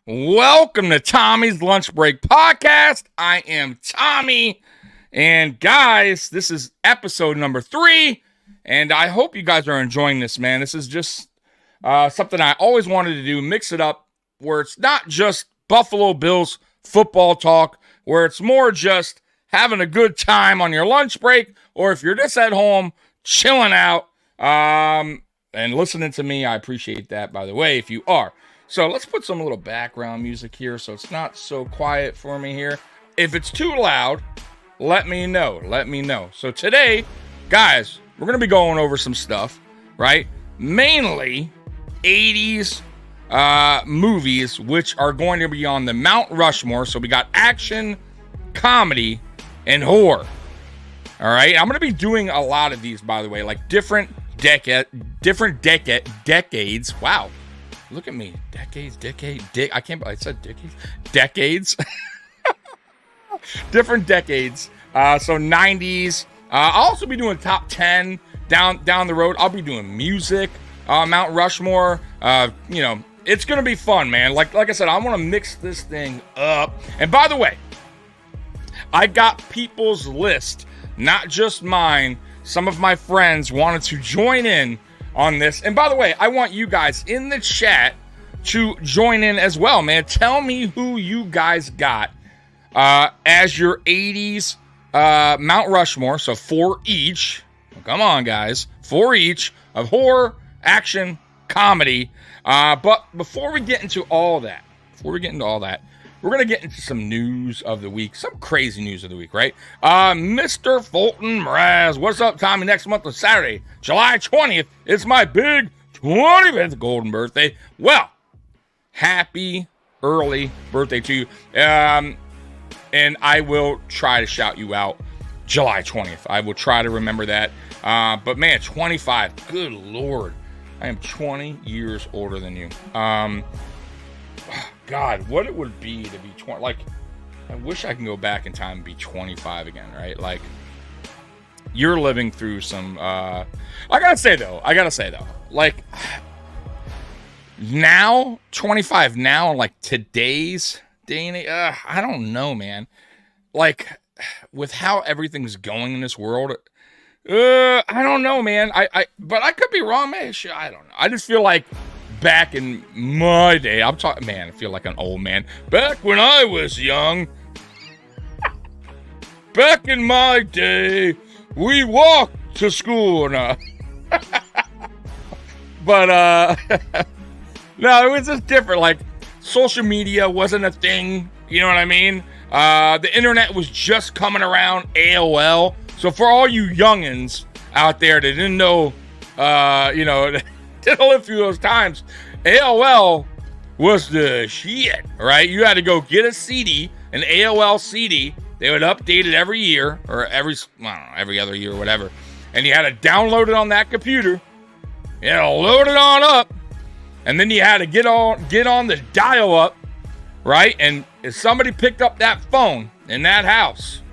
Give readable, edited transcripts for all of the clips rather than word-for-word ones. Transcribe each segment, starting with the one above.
Welcome to Tommy's Lunch Break Podcast. I am Tommy. And guys, this is episode number 3. And I hope you guys are enjoying this, man. This is just something I always wanted to do. Mix it up where it's not just Buffalo Bills football talk, where it's more just having a good time on your lunch break, or if you're just at home chilling out and listening to me. I appreciate that, by the way, if you are. So let's put some little background music here so it's not so quiet for me here. If it's too loud, let me know. So today, guys, we're going to be going over some stuff, right? Mainly 80s movies, which are going to be on the Mount Rushmore. So we got action, comedy, and horror. All right, I'm going to be doing a lot of these, by the way, like different decades. Wow. Look at me. I said decades. Different decades. So 90s. I'll also be doing top 10 down the road. I'll be doing music, Mount Rushmore. It's going to be fun, man. Like I said, I want to mix this thing up. And by the way, I got people's list, not just mine. Some of my friends wanted to join in on this. And by the way, I want you guys in the chat to join in as well, man. Tell me who you guys got as your 80s Mount Rushmore. So 4 each. Come on, guys. 4 each of horror, action, comedy. But before we get into all that, we're going to get into some news of the week. Some crazy news of the week, right? Mr. Fulton Mraz. What's up, Tommy? Next month on Saturday, July 20th, it's my big 25th golden birthday. Well, happy early birthday to you. And I will try to shout you out July 20th. I will try to remember that. But man, 25. Good Lord. I am 20 years older than you. God, what it would be to be 20. Like, I wish I can go back in time and be 25 again, right? Like, you're living through some, I gotta say though, like, now, 25 now, like, today's day and age, I don't know, man. Like, with how everything's going in this world, I don't know, man. But I could be wrong, man. I don't know. I just feel like, back in my day, I feel like an old man. Back when I was young, back in my day, we walked to school. No. But, no, it was just different. Like, social media wasn't a thing. You know what I mean? The internet was just coming around, AOL. So for all you youngins out there that didn't know, didn't live through those times, AOL was the shit, right? You had to go get a CD, an AOL CD. They would update it every year, or every other year or whatever. And you had to download it on that computer. You had to load it on up. And then you had to get on the dial-up, right? And if somebody picked up that phone in that house,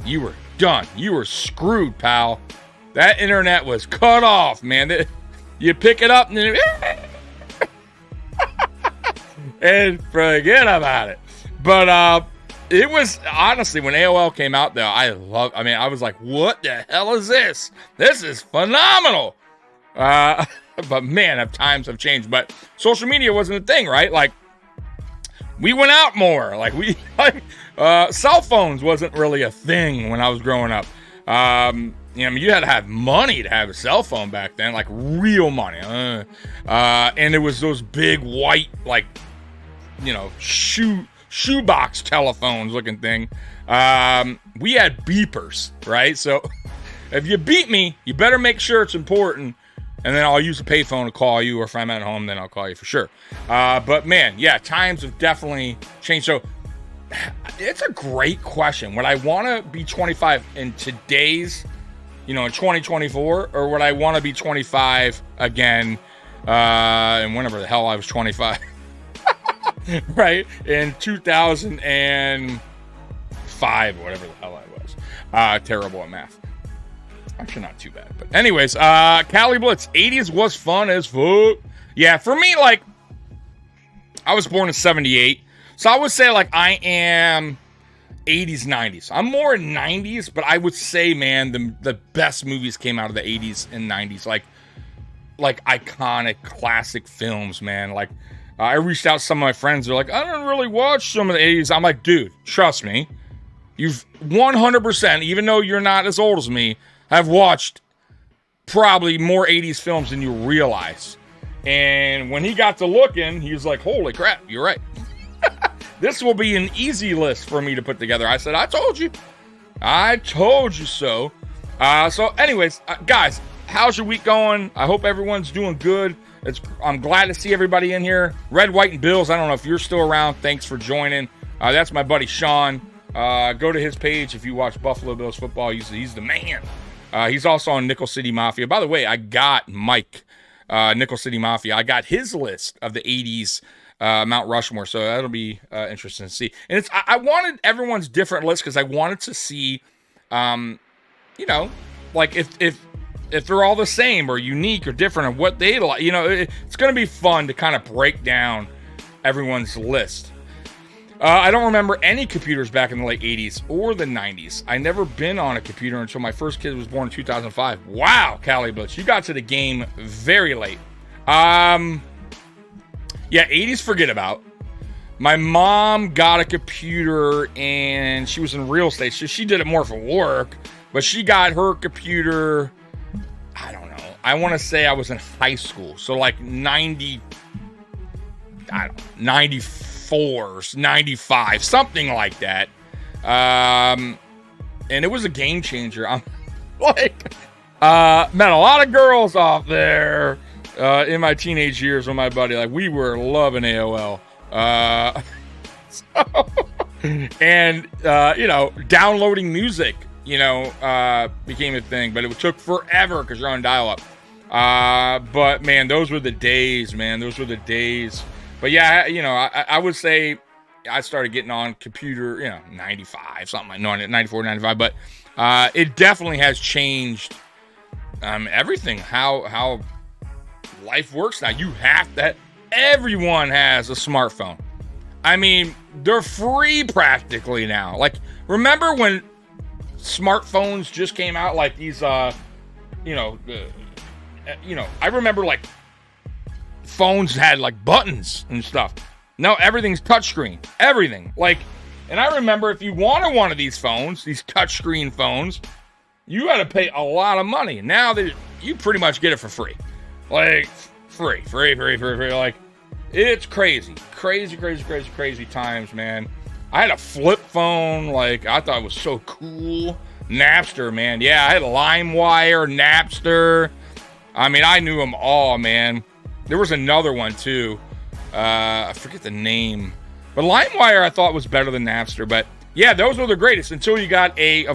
you were done. You were screwed, pal. That internet was cut off, man. You pick it up and then and forget about it. But it was, honestly, when AOL came out, though, I was like, what the hell is this? This is phenomenal. But man, times have changed. But social media wasn't a thing, right? Like, we went out more. Like, cell phones wasn't really a thing when I was growing up. You had to have money to have a cell phone back then, like real money. And it was those big white, like, shoebox telephones looking thing. We had beepers, right? So if you beat me, you better make sure it's important. And then I'll use a payphone to call you, or if I'm at home, then I'll call you for sure. But man, yeah, times have definitely changed. So it's a great question. Would I want to be 25 in today's, in 2024, or would I want to be 25 again, and whenever the hell I was 25, right? In 2005, whatever the hell I was. Terrible at math. Actually, not too bad. But anyways, Cali Blitz, 80s was fun as fuck. Yeah, for me, like, I was born in 78. So I would say like I am 80s, 90s. I'm more 90s, but I would say, man, the best movies came out of the 80s and 90s. Like iconic classic films, man. Like I reached out to some of my friends. They're like, I don't really watch some of the 80s. I'm like, dude, trust me. You've 100%, even though you're not as old as me, have watched probably more 80s films than you realize. And when he got to looking, he was like, holy crap, you're right. This will be an easy list for me to put together. I said, I told you. I told you so. So anyways, guys, how's your week going? I hope everyone's doing good. I'm glad to see everybody in here. Red, White, and Bills. I don't know if you're still around. Thanks for joining. That's my buddy Sean. Go to his page if you watch Buffalo Bills football. He's the man. He's also on Nickel City Mafia. By the way, I got Mike, Nickel City Mafia. I got his list of the 80s Mount Rushmore, so that'll be interesting to see. And I wanted everyone's different list because I wanted to see, like if they're all the same or unique or different or what they like. It's going to be fun to kind of break down everyone's list. I don't remember any computers back in the late 80s or the 90s. I never been on a computer until my first kid was born in 2005. Wow, Callie Blitz, you got to the game very late. Yeah, 80s, forget about. My mom got a computer and she was in real estate. So she did it more for work, but she got her computer, I don't know. I want to say I was in high school. So like 94, 95, something like that. And it was a game changer. I'm like, met a lot of girls off there. In my teenage years with my buddy, like we were loving AOL. Downloading music, became a thing, but it took forever because you're on dial-up. But man, those were the days, man. Those were the days. But yeah, I would say I started getting on computer, 95, something like 94, 95. But it definitely has changed everything. How life works now. Everyone has a smartphone. I mean, they're free practically now. Like, remember when smartphones just came out? Like these, I remember like phones had like buttons and stuff. Now everything's touchscreen. Everything. Like, and I remember if you wanted one of these phones, these touchscreen phones, you got to pay a lot of money. Now you pretty much get it for free. Like, free. Like, it's crazy times, man. I had a flip phone. Like, I thought it was so cool. Napster, man. Yeah, I had LimeWire, Napster. I mean, I knew them all, man. There was another one, too. I forget the name. But LimeWire, I thought was better than Napster. But, yeah, those were the greatest. Until you got a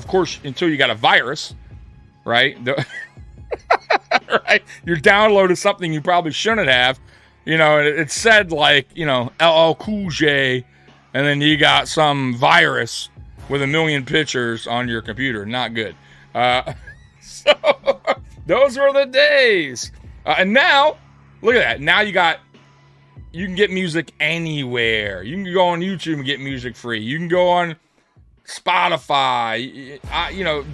virus, right? Right, you downloaded something you probably shouldn't have. It said like, LL Cool J, and then you got some virus with 1 million pictures on your computer. Not good. So those were the days. And now, look at that. Now you can get music anywhere. You can go on YouTube and get music free. You can go on Spotify.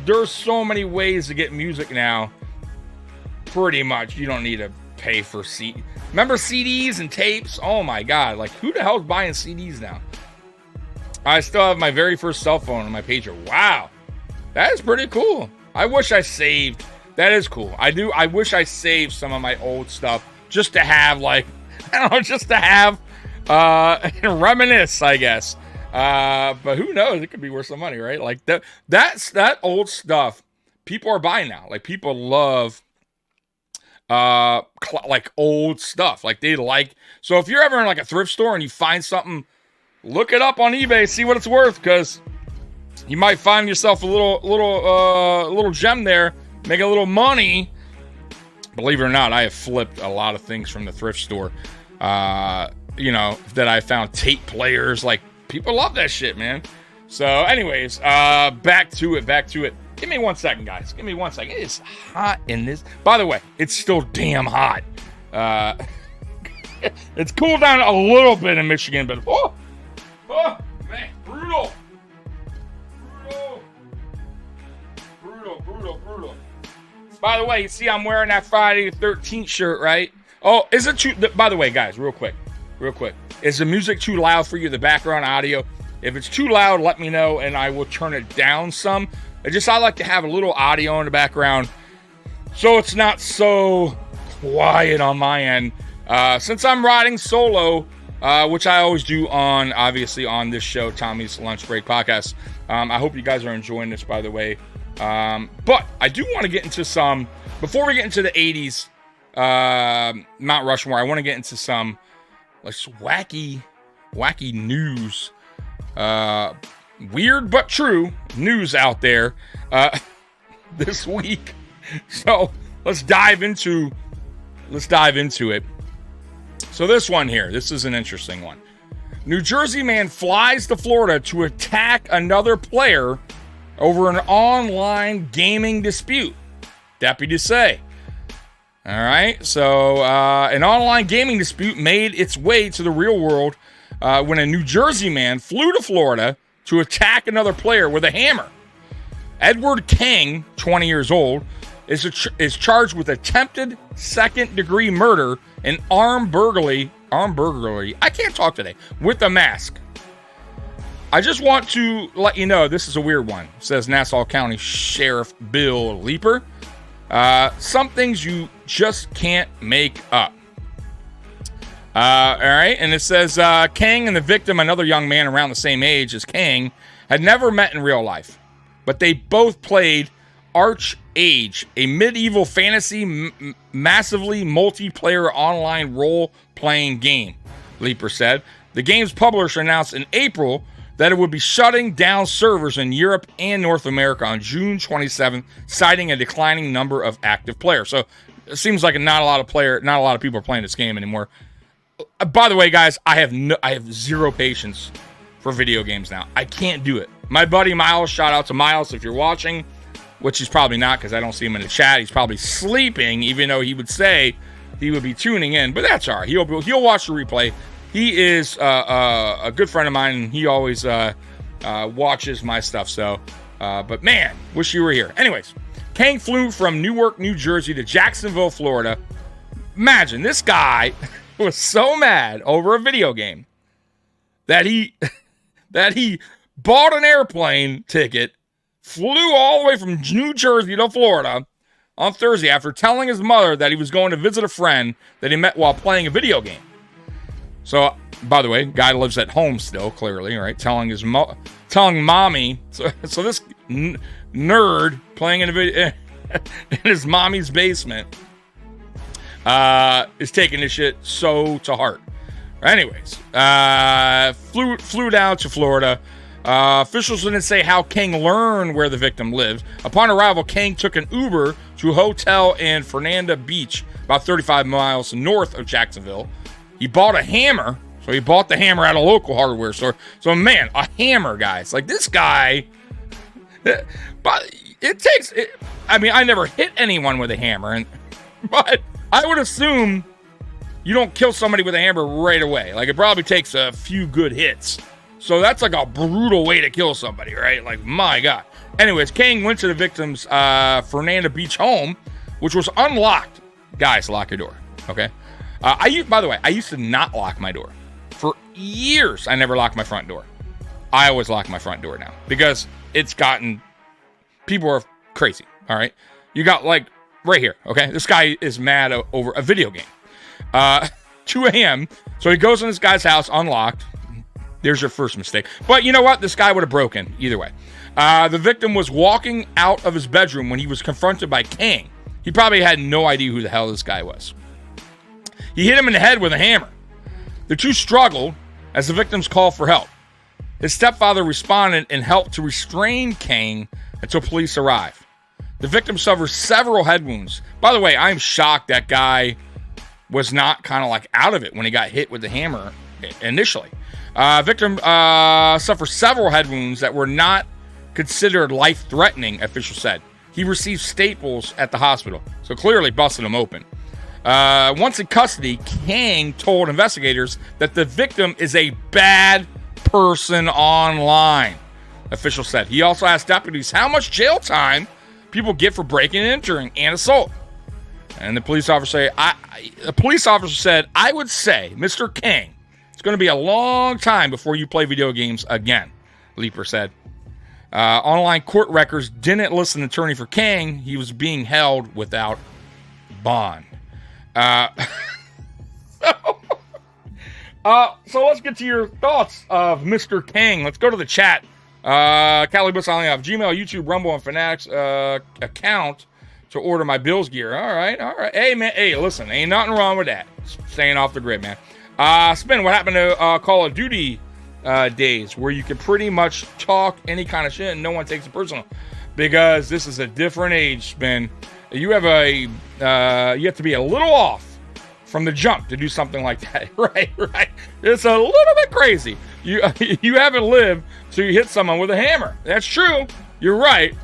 There's so many ways to get music now. Pretty much, you don't need to pay for Remember CDs and tapes? Oh my God! Like, who the hell's buying CDs now? I still have my very first cell phone on my pager. Wow, that is pretty cool. I wish I saved. That is cool. I wish I saved some of my old stuff just to have, like, I don't know, just to have reminisce, I guess. But who knows? It could be worth some money, right? Like that old stuff. People are buying now. Like, people love. Like old stuff, like they like. So if you're ever in like a thrift store and you find something, look it up on eBay, see what it's worth, because you might find yourself a little gem there, make a little money. Believe it or not, I have flipped a lot of things from the thrift store. That I found tape players. Like, people love that shit, man. So, anyways, back to it. Give me 1 second, guys. Give me 1 second. It is hot in this. By the way, it's still damn hot. It's cooled down a little bit in Michigan, but oh man, brutal. By the way, you see I'm wearing that Friday the 13th shirt, right? Oh, is it too... By the way, guys, real quick. Is the music too loud for you, the background audio? If it's too loud, let me know, and I will turn it down some. I like to have a little audio in the background so it's not so quiet on my end. Since I'm riding solo, which I always do obviously on this show, Tommy's Lunch Break Podcast. I hope you guys are enjoying this, by the way. But I do want to get into some, before we get into the 80s, Mount Rushmore, I want to get into some like wacky news, weird but true news out there, this week. So let's dive into it. So this one here, this is an interesting one. New Jersey man flies to Florida to attack another player over an online gaming dispute. Deputies say. All right, so an online gaming dispute made its way to the real world when a New Jersey man flew to Florida to attack another player with a hammer. Edward King, 20 years old, is charged with attempted second-degree murder and armed burglary. I can't talk today. With a mask. I just want to let you know, this is a weird one, says Nassau County Sheriff Bill Leeper. Some things you just can't make up. All right, and it says Kang and the victim, another young man around the same age as Kang, had never met in real life, but they both played Arch-Age, a medieval fantasy massively multiplayer online role-playing game, Leeper said. The game's publisher announced in April that it would be shutting down servers in Europe and North America on June 27th, citing a declining number of active players. So it seems like not a lot of people are playing this game anymore. By the way, guys, I have zero patience for video games now. I can't do it. My buddy Miles, shout out to Miles if you're watching, which he's probably not because I don't see him in the chat. He's probably sleeping, even though he would say he would be tuning in. But that's all right. He'll watch the replay. He is a good friend of mine, and he always watches my stuff. So, but man, wish you were here. Anyways, Kang flew from Newark, New Jersey to Jacksonville, Florida. Imagine, this guy was so mad over a video game that he bought an airplane ticket, flew all the way from New Jersey to Florida on Thursday after telling his mother that he was going to visit a friend that he met while playing a video game. So, by the way, guy lives at home still, clearly, right? Telling mommy. So this nerd playing in a video in his mommy's basement is taking this shit so to heart. Anyways, flew down to Florida. Officials didn't say how King learned where the victim lived. Upon arrival, King took an Uber to a hotel in Fernanda Beach, about 35 miles north of Jacksonville. He bought a hammer, so he bought the hammer at a local hardware store. So, man, a hammer, guys. Like, this guy, but it takes, I mean, I never hit anyone with a hammer, but I would assume you don't kill somebody with a hammer right away. Like, it probably takes a few good hits. So that's like a brutal way to kill somebody, right? Like, my God. Anyways, King went to the victim's Fernanda Beach home, which was unlocked. Guys, lock your door, okay? By the way, I used to not lock my door. For years, I never locked my front door. I always lock my front door now because it's gotten, people are crazy, all right? You got, like, right here, okay? This guy is mad over a video game. 2 a.m., so he goes in this guy's house unlocked. There's your first mistake. But you know what? This guy would have broken either way. The victim was walking out of his bedroom when he was confronted by Kang. He probably had no idea who the hell this guy was. He hit him in the head with a hammer. The two struggled as the victims called for help. His stepfather responded and helped to restrain Kang until police arrived. The victim suffered several head wounds. By the way, I'm shocked that guy was not kind of like out of it when he got hit with the hammer initially. Victim suffered several head wounds that were not considered life-threatening, officials said. He received staples at the hospital, so clearly busted him open. Once in custody, Kang told investigators that the victim is a bad person online, officials said. He also asked deputies how much jail time people get for breaking and entering and assault. And the police officer said, I would say, Mr. Kang, it's going to be a long time before you play video games again, Leeper said. Online court records didn't list an attorney for Kang. He was being held without bond. So let's get to your thoughts of Mr. Kang. Let's go to the chat. Calibus, I only have Gmail, YouTube, Rumble, and Fanatics account to order my Bills gear. All right. Hey, man. Hey, listen, ain't nothing wrong with that. Staying off the grid, man. Spin, what happened to Call of Duty days where you could pretty much talk any kind of shit and no one takes it personal? Because this is a different age, Spin. You have you have to be a little off from the jump to do something like that. Right. It's a little bit crazy. You haven't lived till you hit someone with a hammer. That's true. You're right.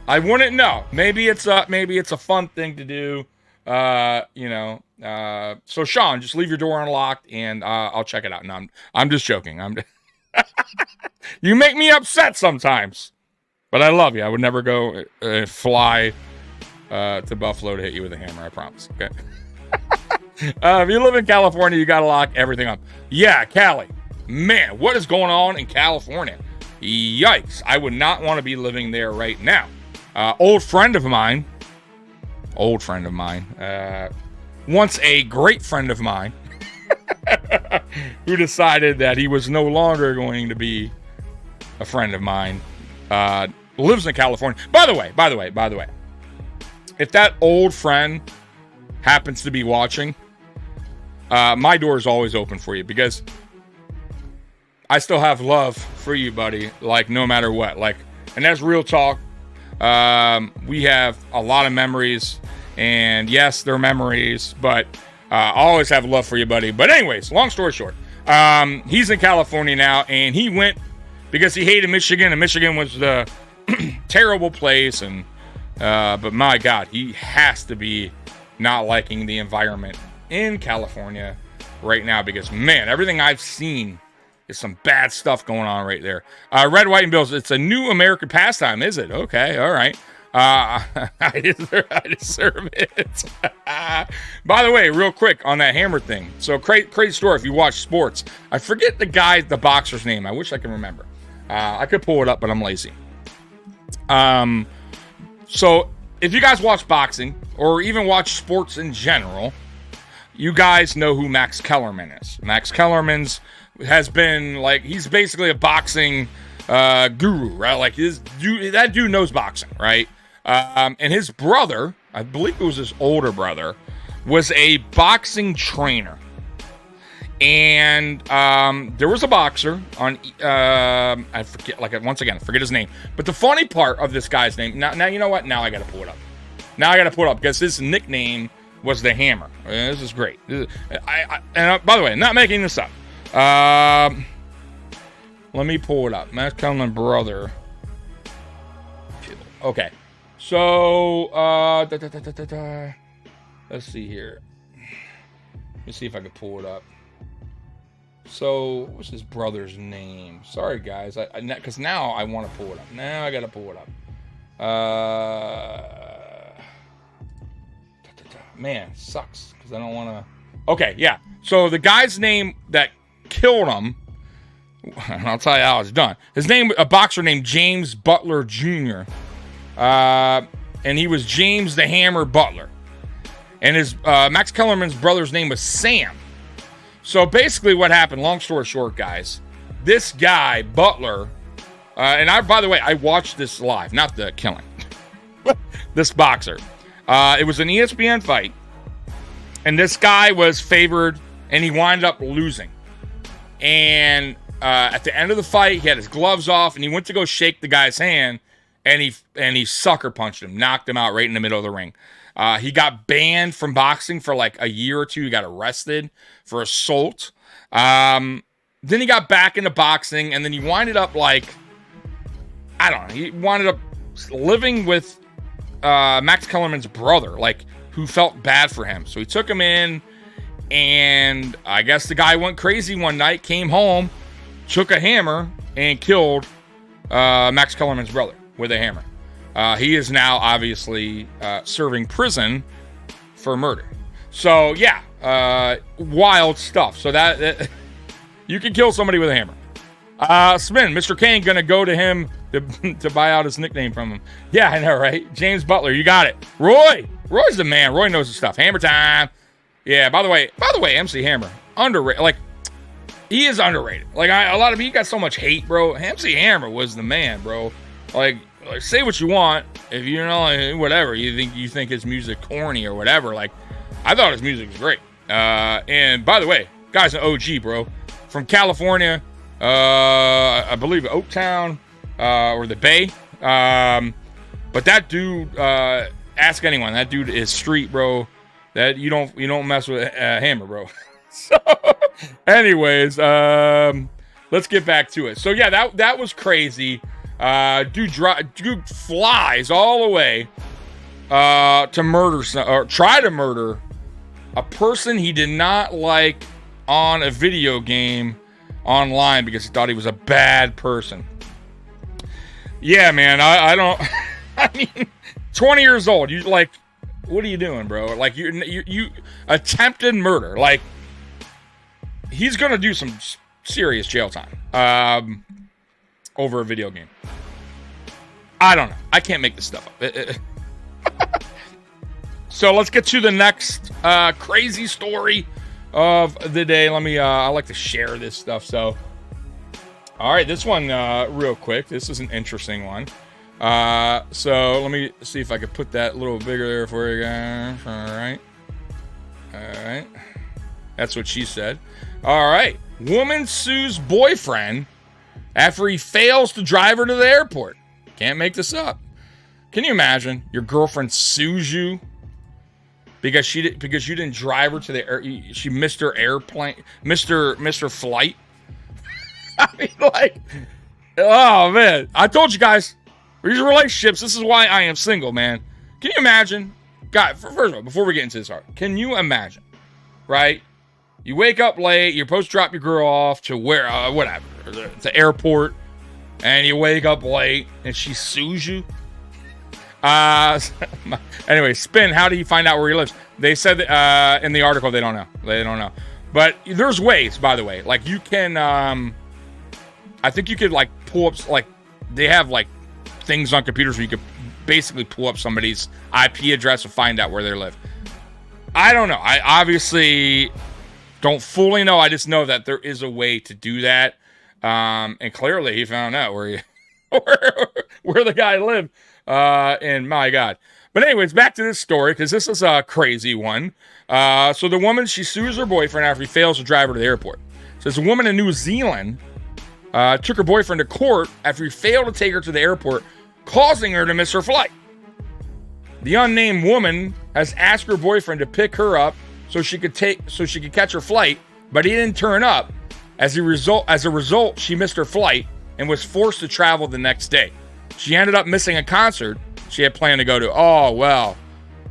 I wouldn't know. Maybe it's a fun thing to do. So Sean, just leave your door unlocked and I'll check it out. No, I'm just joking. You make me upset sometimes, but I love you. I would never go fly to Buffalo to hit you with a hammer. I promise. Okay. If you live in California, you gotta lock everything up. Yeah, Cali. Man, what is going on in California? Yikes! I would not want to be living there right now. Old friend of mine, once a great friend of mine, who decided that he was no longer going to be a friend of mine, lives in California. By the way, if that old friend happens to be watching, my door is always open for you because I still have love for you, buddy. Like, no matter what. Like, and that's real talk. We have a lot of memories, and yes, they're memories, but I always have love for you, buddy. But anyways, long story short, he's in California now, and he went because he hated Michigan, and Michigan was the terrible place. And but my God, he has to be not liking the environment in California right now because, man, everything I've seen is some bad stuff going on right there. Red, White, and Bills. It's a new American pastime, is it? Okay, all right. I deserve it. By the way, real quick on that hammer thing. So crazy story. If you watch sports, I forget the boxer's name. I wish I can remember. I could pull it up, but I'm lazy. So if you guys watch boxing or even watch sports in general, you guys know who Max Kellerman is. Max Kellerman's has been he's basically a boxing guru, right? Like that dude knows boxing, right? And his brother, I believe it was his older brother, was a boxing trainer. And there was a boxer on I forget, once again, I forget his name. But the funny part of this guy's name, now you know what? Now I gotta pull it up. Because his nickname was the Hammer. This is great. And by the way, I'm not making this up. Let me pull it up. Max Kellerman brother. Okay. So, let's see here. Let me see if I can pull it up. So, what's his brother's name? Sorry, guys. Because now I want to pull it up. Now I got to pull it up. Man, sucks. Because I don't want to... Okay, yeah. So, the guy's name that killed him, and I'll tell you how it's done. His name, a boxer named James Butler Jr. And he was James the Hammer Butler. And his Max Kellerman's brother's name was Sam. So basically what happened, long story short, guys, this guy, Butler, and by the way, I watched this live, not the killing. This boxer. It was an ESPN fight. And this guy was favored, and he wound up losing. And at the end of the fight, he had his gloves off, and he went to go shake the guy's hand, and he sucker punched him, knocked him out right in the middle of the ring. He got banned from boxing for like a year or two. He got arrested for assault. Then he got back into boxing, and then he winded up he winded up living with Max Kellerman's brother, who felt bad for him. So he took him in, and I guess the guy went crazy one night, came home, took a hammer, and killed Max Kellerman's brother with a hammer. He is now obviously serving prison for murder. So yeah, wild stuff. So that you can kill somebody with a hammer. Spin, Mr. Kane gonna go to him to buy out his nickname from him. Yeah, I know, right? James Butler, you got it. Roy's the man. Roy knows his stuff. Hammer time. Yeah. By the way, MC Hammer, underrated. Like, he is underrated. Like, a lot of you got so much hate, bro. MC Hammer was the man, bro. Like, say what you want. If you know, whatever you think his music corny or whatever. Like, I thought his music was great. And by the way, guy's an OG, bro, from California. I believe Oaktown or the Bay. But that dude, ask anyone. That dude is street, bro. That you don't mess with Hammer, bro. So, anyways, let's get back to it. So yeah, that was crazy. Dude flies all the way to murder or try to murder a person he did not like on a video game online because he thought he was a bad person. Yeah, man, I don't. I mean, 20 years old. You like, what are you doing, bro? Like you attempted murder. Like, he's gonna do some serious jail time over a video game. I don't know. I can't make this stuff up. So let's get to the next crazy story of the day. I like to share this stuff. So, all right, this one real quick. This is an interesting one. So let me see if I could put that a little bigger there for you guys. All right. That's what she said. All right. Woman sues boyfriend after he fails to drive her to the airport. Can't make this up. Can you imagine your girlfriend sues you because you didn't drive her to the air? She missed her airplane, missed her flight. I mean, like, oh man, I told you guys, these relationships. This is why I am single, man. Can you imagine? God, first of all, before we get into this, can you imagine? Right? You wake up late. You're supposed to drop your girl off to where, whatever, the airport. And you wake up late, and she sues you. Anyway, Spin, how do you find out where he lives? They said in the article they don't know. They don't know. But there's ways, by the way. Like, you can, I think you could, like, pull up, like, they have, like, things on computers where you could basically pull up somebody's IP address and find out where they live. I don't know. I obviously don't fully know. I just know that there is a way to do that. And clearly he found out where the guy lived. And my God. But anyways, back to this story, because this is a crazy one. So the woman, she sues her boyfriend after he fails to drive her to the airport. Says a woman in New Zealand took her boyfriend to court after he failed to take her to the airport, causing her to miss her flight. The unnamed woman has asked her boyfriend to pick her up so she could catch her flight, but he didn't turn up. As a result, she missed her flight and was forced to travel the next day. She ended up missing a concert she had planned to go to. Oh, well,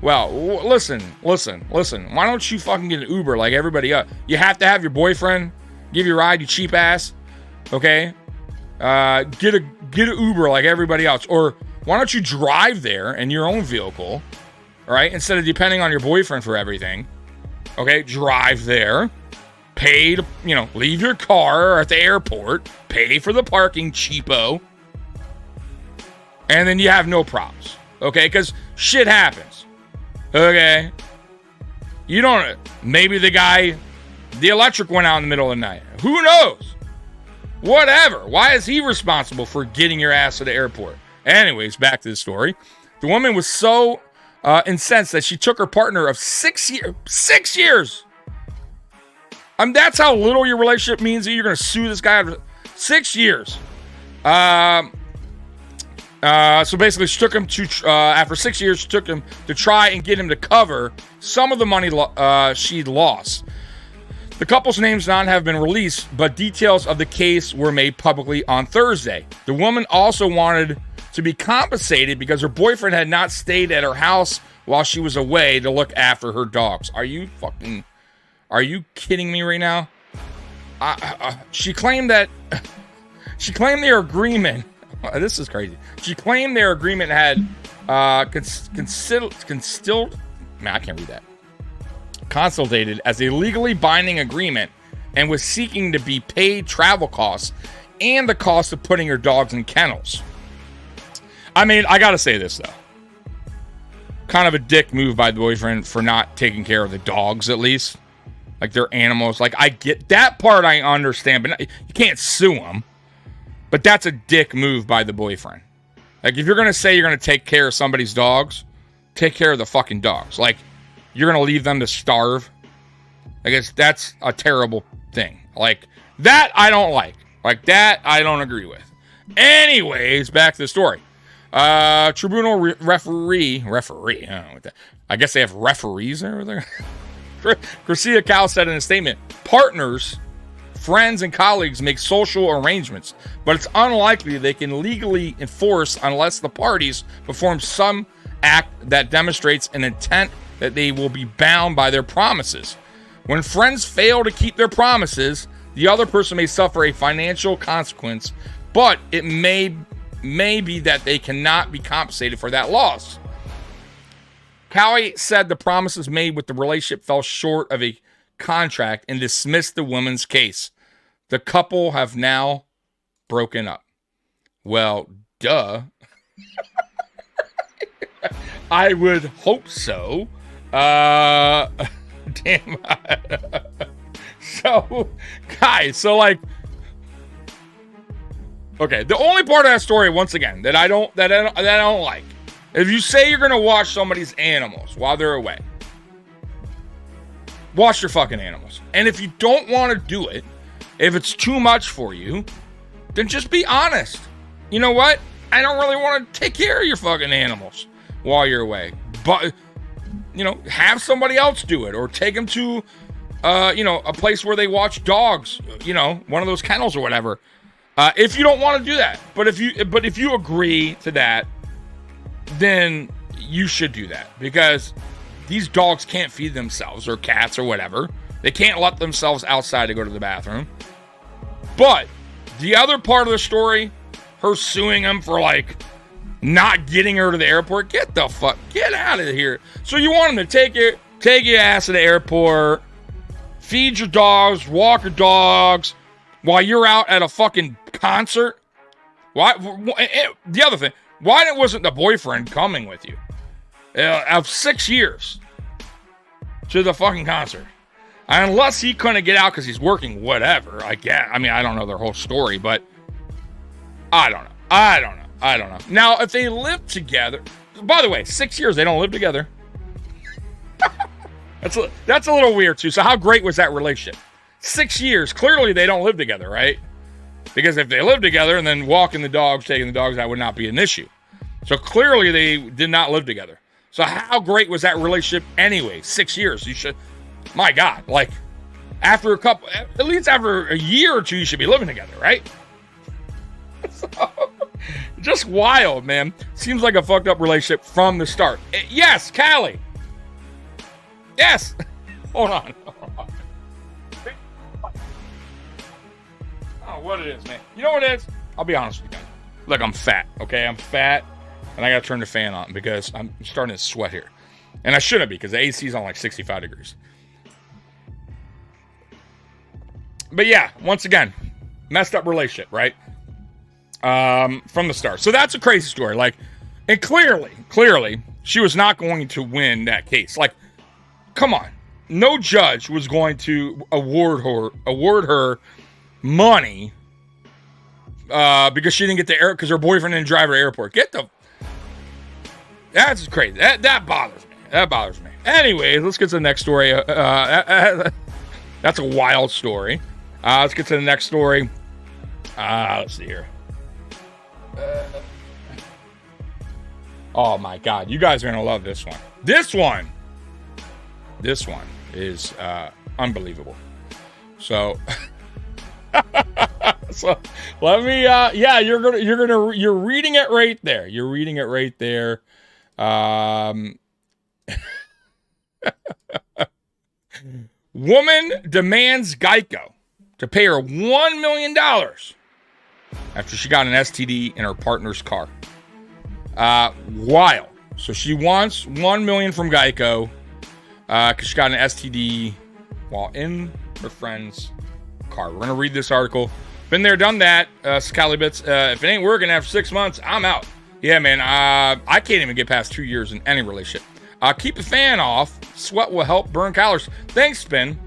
listen. Why don't you fucking get an Uber like everybody else? You have to have your boyfriend give you a ride, you cheap ass. Okay? Get an Uber like everybody else. Or why don't you drive there in your own vehicle, all right? Instead of depending on your boyfriend for everything. Okay? Drive there. Pay to, leave your car at the airport. Pay for the parking, cheapo. And then you have no problems. Okay? Because shit happens. Okay? You don't... Maybe the electric went out in the middle of the night. Who knows? Whatever. Why is he responsible for getting your ass to the airport? Anyways, back to the story. The woman was so incensed that she took her partner of 6 years. 6 years! That's how little your relationship means that you're going to sue this guy after 6 years. So basically, she took him to, after 6 years, she took him to try and get him to cover some of the money she'd lost. The couple's names not have been released, but details of the case were made publicly on Thursday. The woman also wanted to be compensated because her boyfriend had not stayed at her house while she was away to look after her dogs. Are you kidding me right now? She claimed their agreement. This is crazy. She claimed their agreement had consolidated as a legally binding agreement and was seeking to be paid travel costs and the cost of putting her dogs in kennels. I mean, I gotta say this though. Kind of a dick move by the boyfriend for not taking care of the dogs, at least. Like, they're animals. Like, I get that part, I understand, but you can't sue them. But that's a dick move by the boyfriend. Like, if you're gonna say you're gonna take care of somebody's dogs, take care of the fucking dogs. Like, you're gonna leave them to starve. I guess that's a terrible thing. Like, that I don't like. Like, that I don't agree with. Anyways, back to the story. Tribunal referee. I don't know what that. I guess they have referees over there. Garcia Cal said in a statement, partners, friends, and colleagues make social arrangements, but it's unlikely they can legally enforce unless the parties perform some act that demonstrates an intent that they will be bound by their promises. When friends fail to keep their promises, the other person may suffer a financial consequence, but it may be that they cannot be compensated for that loss. Cowie said the promises made with the relationship fell short of a contract and dismissed the woman's case. The couple have now broken up. Well, duh. I would hope so. Damn. So, guys, like, okay, the only part of that story, once again, that I don't like, if you say you're gonna watch somebody's animals while they're away, watch your fucking animals. And if you don't want to do it, if it's too much for you, then just be honest. You know what? I don't really want to take care of your fucking animals while you're away. But, have somebody else do it, or take them to, a place where they watch dogs, one of those kennels or whatever. If you don't want to do that, but if you agree to that, then you should do that, because these dogs can't feed themselves, or cats or whatever. They can't let themselves outside to go to the bathroom. But the other part of the story, her suing him for not getting her to the airport, get out of here. So you want him to take your ass to the airport, feed your dogs, walk your dogs, while you're out at a fucking concert? Why? The other thing, why wasn't the boyfriend coming with you? Of 6 years to the fucking concert. Unless he couldn't get out because he's working, whatever. I don't know their whole story, but I don't know. Now, if they live together, by the way, 6 years, they don't live together. That's a little weird, too. So how great was that relationship? 6 years, clearly they don't live together, right? Because if they live together and then walking the dogs, taking the dogs, that would not be an issue. So clearly they did not live together. So how great was that relationship anyway? 6 years. You should, my God, after at least after a year or two, you should be living together, right? So, just wild, man. Seems like a fucked up relationship from the start. Yes, Callie. Yes. Hold on. I don't know what it is, man. You know what it is? I'll be honest with you guys. Look, I'm fat, okay? I'm fat, and I gotta turn the fan on because I'm starting to sweat here. And I shouldn't be, because the AC is on 65 degrees. But yeah, once again, messed up relationship, right? From the start. So that's a crazy story. And clearly, she was not going to win that case. Come on. No judge was going to award her money because she didn't get the air, because her boyfriend didn't drive her to the airport. That's crazy. That bothers me. Anyways, let's get to the next story. That's a wild story. Let's get to the next story. Let's see here. Oh my God, you guys are gonna love this one. This one is unbelievable. So So let me, yeah, you're reading it right there. You're reading it right there. Woman demands Geico to pay her $1 million after she got an STD in her partner's car. Wild. So she wants $1 million from Geico because she got an STD while in her friend's car. We're gonna read this article. Been there, done that. Scally Bits. If it ain't working after 6 months, I'm out. Yeah, man. I can't even get past 2 years in any relationship. Keep the fan off. Sweat will help burn calories. Thanks, Spin.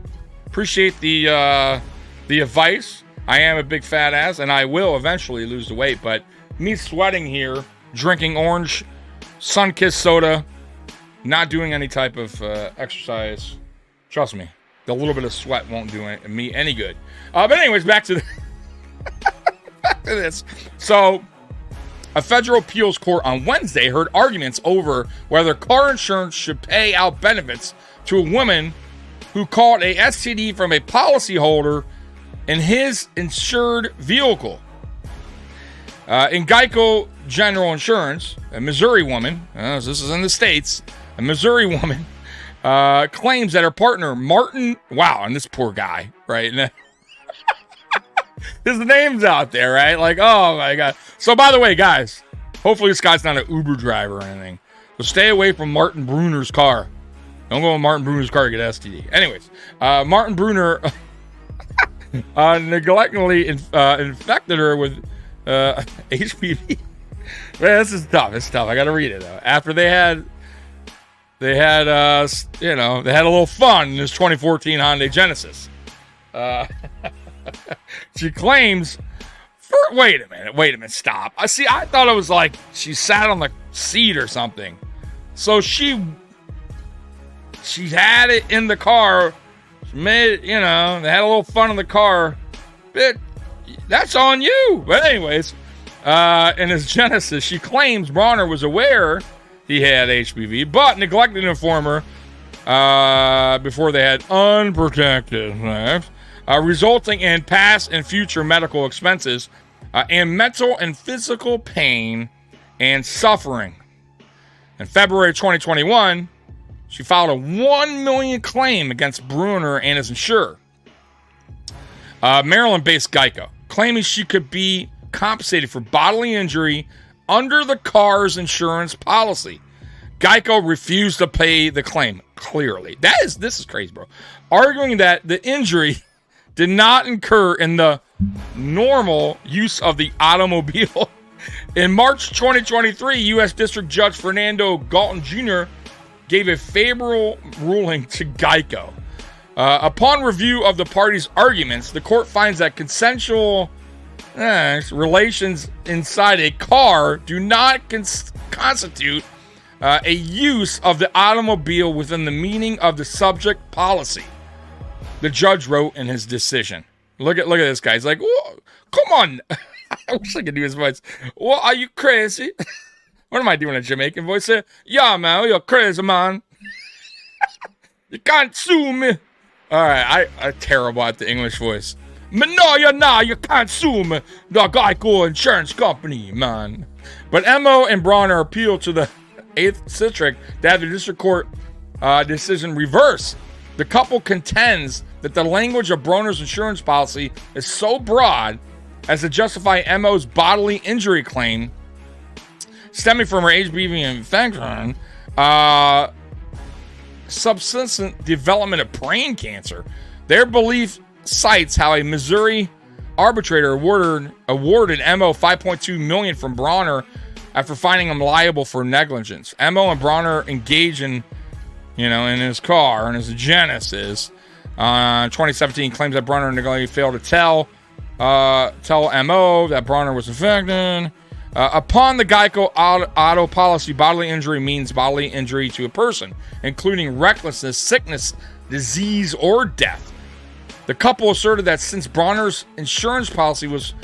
Appreciate the advice. I am a big fat ass, and I will eventually lose the weight. But me sweating here, drinking orange sun-kissed soda, not doing any type of exercise. Trust me, the little bit of sweat won't do me any good. But anyways, back to this. So, a federal appeals court on Wednesday heard arguments over whether car insurance should pay out benefits to a woman who caught a STD from a policyholder in his insured vehicle. In Geico General Insurance, a Missouri woman, this is in the States, a Missouri woman claims that her partner, Martin, wow, and this poor guy, right? His name's out there, right? Like, oh my God. So, by the way, guys, hopefully this guy's not an Uber driver or anything. So stay away from Martin Bruner's car. Don't go in Martin Bruner's car to get STD. Anyways, Martin Bruner neglectfully infected her with HPV. Man, this is tough. It's tough. I got to read it though. After they had a little fun in this 2014 Hyundai Genesis. She claims. Wait a minute. Stop. I thought it was like she sat on the seat or something. So she had it in the car. She made, they had a little fun in the car. That's on you. But anyways, in his Genesis, she claims Bronner was aware he had HPV, but neglected to inform her before they had unprotected sex, resulting in past and future medical expenses and mental and physical pain and suffering. In February 2021, she filed a $1 million claim against Bruner and his insurer, Maryland-based Geico, claiming she could be compensated for bodily injury under the car's insurance policy. Geico refused to pay the claim, clearly. This is crazy, bro. Arguing that the injury did not incur in the normal use of the automobile. In March 2023, U.S. District Judge Fernando Galton Jr. gave a favorable ruling to Geico. Upon review of the parties' arguments, the court finds that consensual relations inside a car do not constitute a use of the automobile within the meaning of the subject policy. The judge wrote in his decision. Look at this guy. He's like, whoa, come on. I wish I could do his voice. What, are you crazy? What am I doing, a Jamaican voice here? Yeah, man, you're crazy, man. You can't sue me. All right, I'm terrible at the English voice. No, you're not. You can't sue me. The Geico Insurance Company, man. But Emo and Bronner appealed to the 8th District to have the district court decision reversed. The couple contends that the language of Bronner's insurance policy is so broad as to justify Emo's bodily injury claim stemming from her HPV infection, subsequent development of brain cancer. Their belief cites how a Missouri arbitrator awarded Emo $5.2 million from Bronner after finding him liable for negligence. Emo and Bronner engaged in his car, in his Genesis. 2017 claims that Bronner negligently failed to tell Mo that Bronner was infected. Upon the Geico auto policy, bodily injury means bodily injury to a person, including recklessness, sickness, disease, or death. The couple asserted that since Bronner's insurance policy was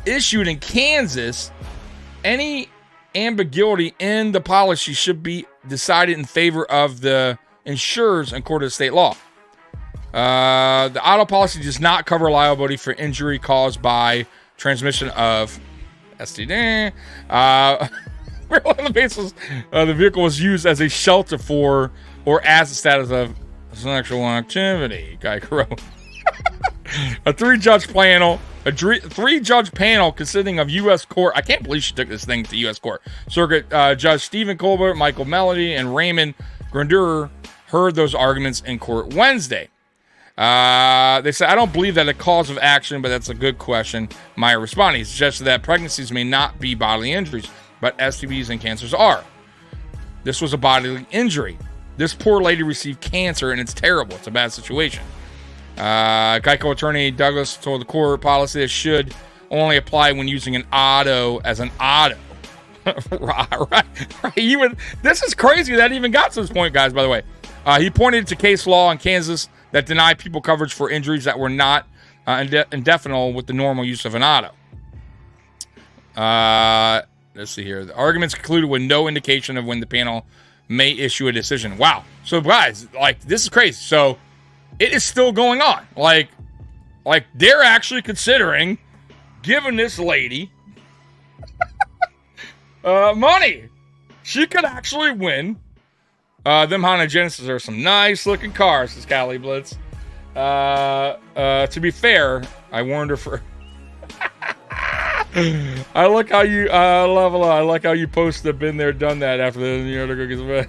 issued in Kansas, any ambiguity in the policy should be decided in favor of the insurers according to state law. The auto policy does not cover liability for injury caused by transmission of STD. On the basis the vehicle was used as a shelter for or as a status of sexual activity. Geico wrote. A three-judge panel consisting of U.S. Court. I can't believe she took this thing to U.S. Court. Circuit Judge Stephen Colbert, Michael Melody, and Raymond Grandeur heard those arguments in court Wednesday. They said, I don't believe that a cause of action, but that's a good question. Maya responded. He suggested that pregnancies may not be bodily injuries, but STDs and cancers are. This was a bodily injury. This poor lady received cancer, and it's terrible. It's a bad situation. Geico attorney Douglas told the court policy that should only apply when using an auto as an auto. right. This is crazy that even got to this point, guys, by the way. He pointed to case law in Kansas that denied people coverage for injuries that were not indefinite with the normal use of an auto. Let's see here. The arguments concluded with no indication of when the panel may issue a decision. Wow. So, guys, like, this is crazy. So, it is still going on. Like they're actually considering giving this lady money. She could actually win. Them Honda Genesis are some nice looking cars, says Cali Blitz. To be fair, I warned her for. I like how you level up. I like how you posted been there, done that after the article gets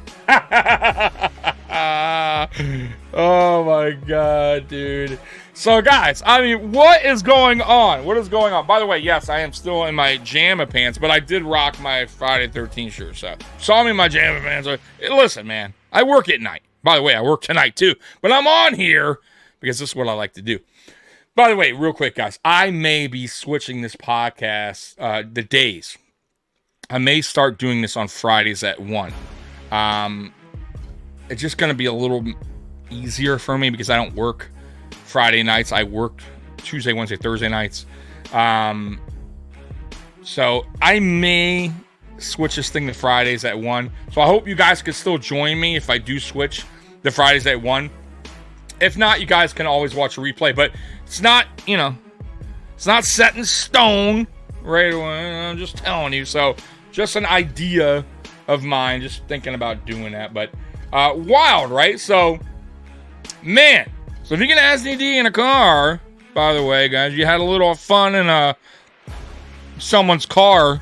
oh my god, dude. So guys, I mean, what is going on? What is going on? By the way, yes, I am still in my Jamma pants, but I did rock my Friday 13th shirt. So saw me in my Jamma pants. Listen, man, I work at night. By the way, I work tonight too, but I'm on here because this is what I like to do. By the way, real quick, guys, I may be switching this podcast, the days. I may start doing this on Fridays at 1. It's just going to be a little easier for me because I don't work Friday nights. I work Tuesday, Wednesday, Thursday nights. So I may switch this thing to Fridays at 1. So I hope you guys can still join me if I do switch the Fridays at 1. If not, you guys can always watch a replay. But it's not, it's not set in stone right away. I'm just telling you. So just an idea of mine, just thinking about doing that. But wild, right? So, man. So if you get an STD in a car, by the way, guys, you had a little fun in someone's car,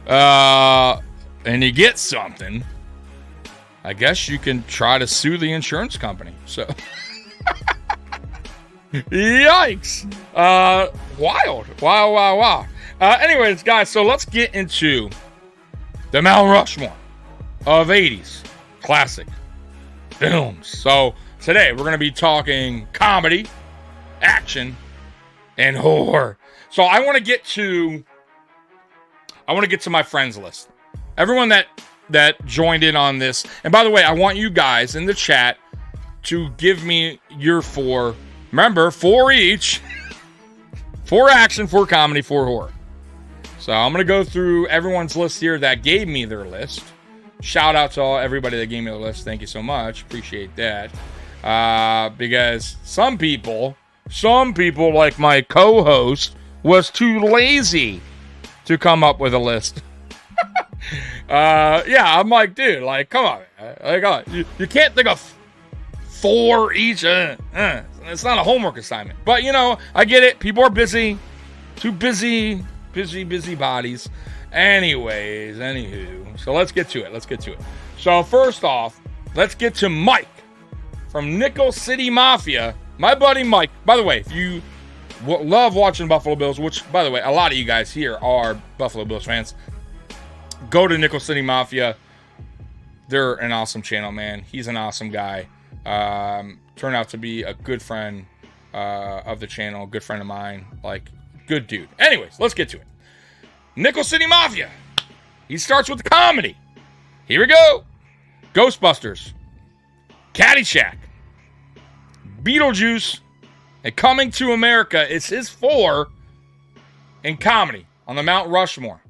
and you get something, I guess you can try to sue the insurance company. So, yikes. Wow. Anyways, guys, so let's get into the Mount Rushmore of 80s classic films. So today we're going to be talking comedy, action, and horror. So I want to get to my friends list. Everyone that joined in on this. And by the way, I want you guys in the chat to give me your 4. Remember, 4 each. 4 action, 4 comedy, 4 horror. So I'm going to go through everyone's list here that gave me their list. Shout out to everybody that gave me the list. Thank you so much. Appreciate that. Because some people like my co-host was too lazy to come up with a list. Yeah, I'm like, dude, like, come on. Like, you can't think of 4 each. It's not a homework assignment. But, I get it. People are busy. Too busy bodies. Anyways, anywho. So let's get to it. So first off, let's get to Mike from Nickel City Mafia. My buddy Mike. By the way, if you love watching Buffalo Bills, which, by the way, a lot of you guys here are Buffalo Bills fans, go to Nickel City Mafia. They're an awesome channel, man. He's an awesome guy. Turned out to be a good friend of the channel, a good friend of mine. Like, good dude. Anyways, let's get to it. Nickel City Mafia. He starts with the comedy. Here we go. Ghostbusters, Caddyshack, Beetlejuice, and Coming to America. It's his 4 in comedy on the Mount Rushmore.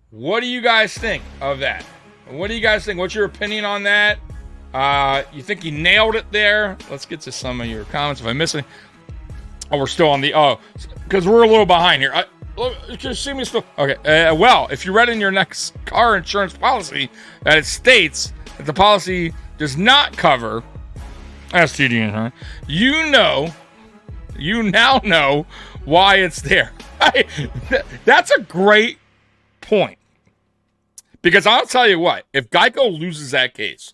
What do you guys think of that? What do you guys think? What's your opinion on that? You think you nailed it there? Let's get to some of your comments if I miss any. Oh, we're still on the, because we're a little behind here. Just see me still. Okay. Well, if you read in your next car insurance policy that it states that the policy does not cover STD insurance, you now know why it's there. That's a great point. Because I'll tell you what, if Geico loses that case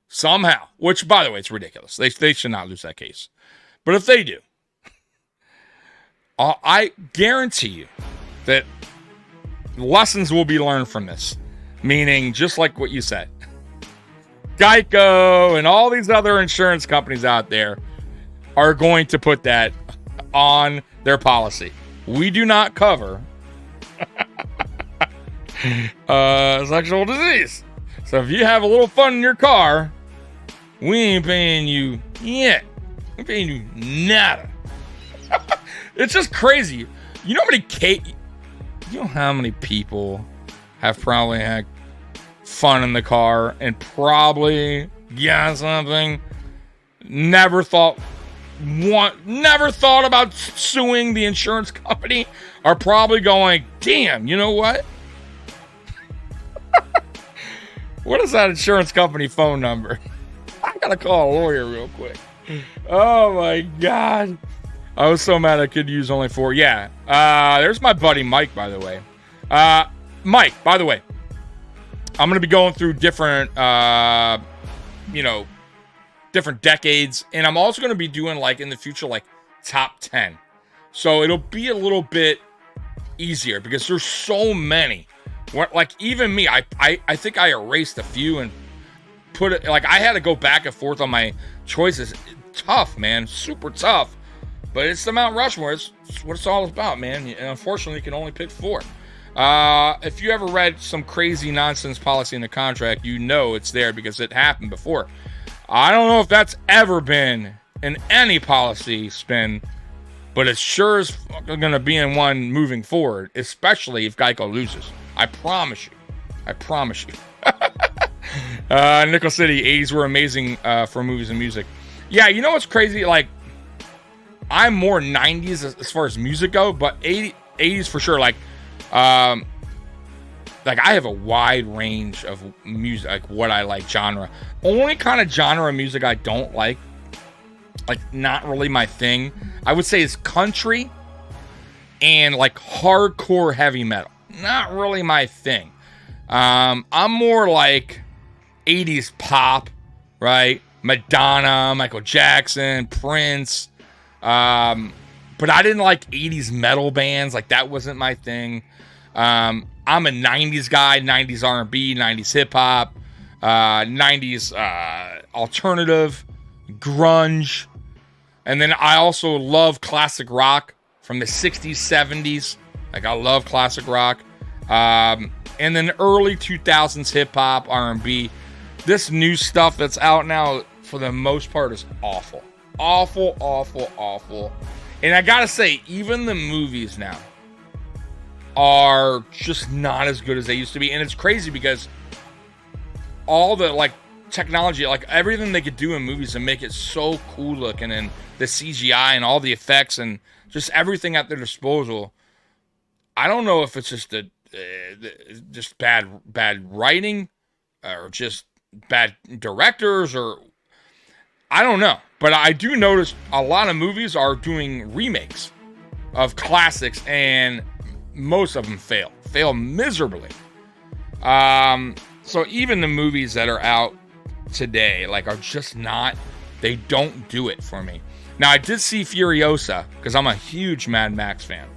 somehow, which by the way, it's ridiculous. They should not lose that case. But if they do, I guarantee you that lessons will be learned from this. Meaning, just like what you said, Geico and all these other insurance companies out there are going to put that on their policy. We do not cover sexual disease. So if you have a little fun in your car, we ain't paying you yet. We're paying you nada. It's just crazy. You know how many people have probably had fun in the car and probably got something, never thought about suing the insurance company, are probably going, damn, you know what? What is that insurance company phone number? I gotta call a lawyer real quick. Oh my God. I was so mad I could use only 4. Yeah. There's my buddy Mike, by the way. Mike, by the way, I'm going to be going through different, different decades. And I'm also going to be doing, like, in the future, like, top 10. So it'll be a little bit easier because there's so many. Like, even me, I think I erased a few and put it, like, I had to go back and forth on my choices. Tough, man. Super tough. But it's the Mount Rushmore. It's what it's all about, man. And unfortunately, you can only pick 4. If you ever read some crazy nonsense policy in the contract, you know it's there because it happened before. I don't know if that's ever been in any policy spin, but it sure is going to be in one moving forward, especially if Geico loses. I promise you. Nickel City, 80s were amazing for movies and music. Yeah, you know what's crazy? Like, I'm more 90s as far as music go, but 80s for sure. Like I have a wide range of music, like what I like genre. Only kind of genre of music I don't like not really my thing, I would say is country and like hardcore heavy metal. Not really my thing. I'm more like 80s pop, right? Madonna, Michael Jackson, Prince. But I didn't like 80s metal bands. Like, that wasn't my thing. I'm a 90s guy, 90s R&B, 90s hip-hop, 90s alternative, grunge. And then I also love classic rock from the 60s, 70s. Like, I love classic rock. And then early 2000s hip-hop, R&B. This new stuff that's out now, for the most part, is awful. Awful. And I gotta say, even the movies now are just not as good as they used to be. And it's crazy because all the, like, technology, like, everything they could do in movies and make it so cool looking, and the CGI and all the effects and just everything at their disposal. I don't know if it's just just bad writing or just bad directors, or I don't know. But I do notice a lot of movies are doing remakes of classics, and most of them fail miserably. So even the movies that are out today, like, are just not, they don't do it for me. Now, I did see Furiosa because I'm a huge Mad Max fan.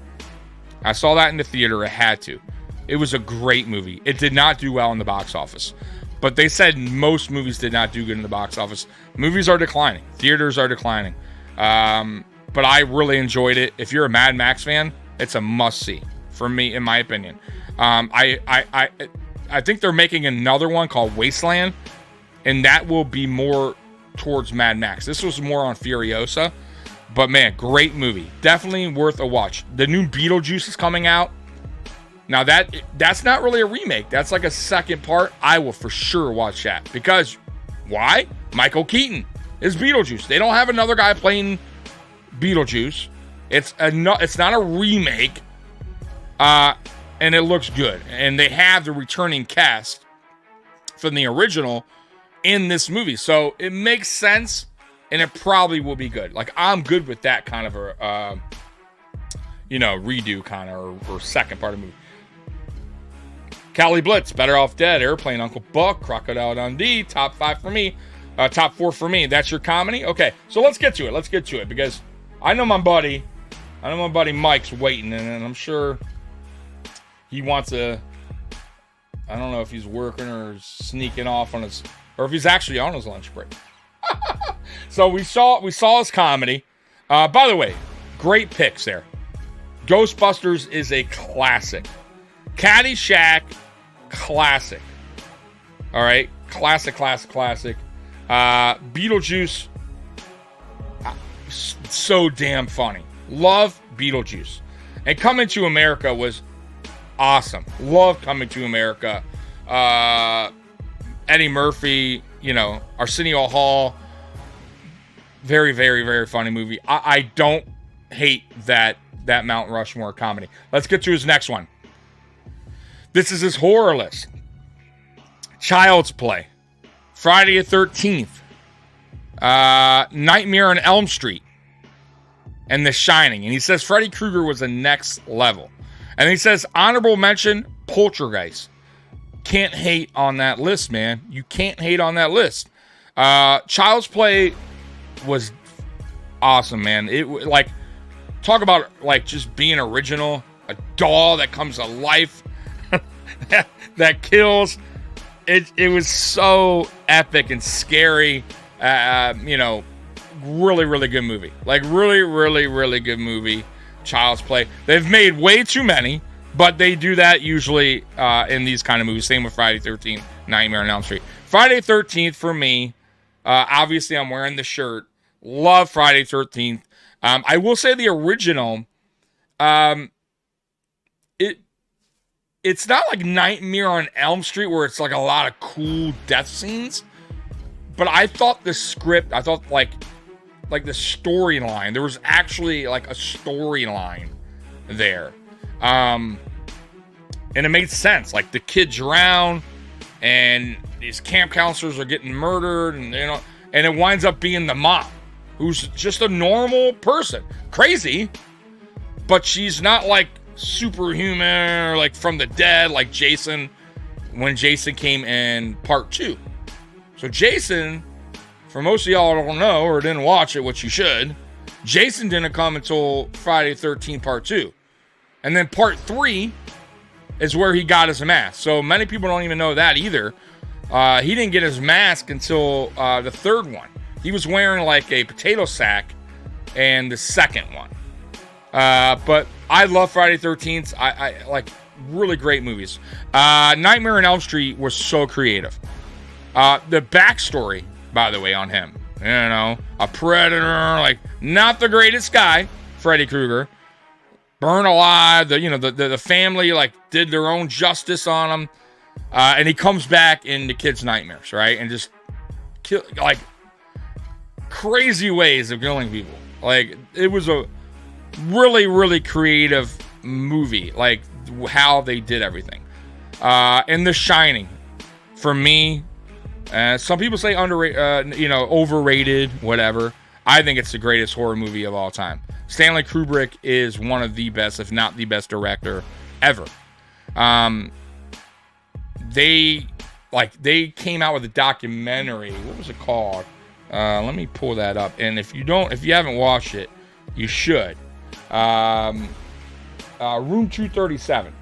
I saw that in the theater. I had to. It was a great movie. It did not do well in the box office. But they said most movies did not do good in the box office. Movies are declining. Theaters are declining. But I really enjoyed it. If you're a Mad Max fan, it's a must-see for me, in my opinion. I think they're making another one called Wasteland, and that will be more towards Mad Max. This was more on Furiosa. But, man, great movie. Definitely worth a watch. The new Beetlejuice is coming out. Now, that's not really a remake. That's like a second part. I will for sure watch that. Because, why? Michael Keaton is Beetlejuice. They don't have another guy playing Beetlejuice. It's not a remake, and it looks good. And they have the returning cast from the original in this movie, so it makes sense, and it probably will be good. Like, I'm good with that kind of a redo kind of or second part of the movie. Cali Blitz, Better Off Dead, Airplane, Uncle Buck, Crocodile Dundee, top 5 for me, top 4 for me. That's your comedy? Okay, so let's get to it because I know my buddy Mike's waiting, and I'm sure he wants to. I don't know if he's working or sneaking off on his, or if he's actually on his lunch break. So we saw his comedy. By the way, great picks there. Ghostbusters is a classic. Caddyshack, classic. All right, classic. Beetlejuice, so damn funny. Love Beetlejuice. And Coming to America was awesome. Love Coming to America. Eddie Murphy, Arsenio Hall. Very, very, very funny movie. I don't hate that Mount Rushmore comedy. Let's get to his next one. This is his horror list. Child's Play. Friday the 13th. Nightmare on Elm Street. And The Shining. And he says Freddy Krueger was the next level. And he says, honorable mention, Poltergeist. Can't hate on that list, man. You can't hate on that list. Child's Play was awesome, man. It talk about just being original. A doll that comes to life that kills. It was so epic and scary. Really, really good movie. Really, really, really good movie. Child's Play. They've made way too many, but they do that usually in these kind of movies. Same with Friday 13th, Nightmare on Elm Street. Friday 13th for me. Obviously, I'm wearing the shirt. Love Friday 13th. I will say the original. It's not like Nightmare on Elm Street where it's like a lot of cool death scenes, but I thought the script. I thought like the storyline. There was actually like a storyline there. And it made sense. Like the kids drown and these camp counselors are getting murdered and and it winds up being the mom who's just a normal person. Crazy, but she's not like superhuman or like from the dead like Jason when Jason came in part 2. So Jason, for most of y'all don't know or didn't watch it, which you should, Jason didn't come until Friday 13th part 2. And then part 3 is where he got his mask. So many people don't even know that either. He didn't get his mask until the third one. He was wearing like a potato sack and the second one. But I love Friday 13th. I like really great movies. Nightmare on Elm Street was so creative. The backstory, by the way, on him, a predator, like not the greatest guy, Freddy Krueger. Burned alive. The family like did their own justice on him, and he comes back in the kids' nightmares, right? And just kill like crazy ways of killing people. Like it was a really, really creative movie, like how they did everything. And The Shining, for me, some people say underrated, overrated, whatever. I think it's the greatest horror movie of all time. Stanley Kubrick is one of the best, if not the best director ever. They came out with a documentary. What was it called? Let me pull that up. And if you haven't watched it, you should. Room 237.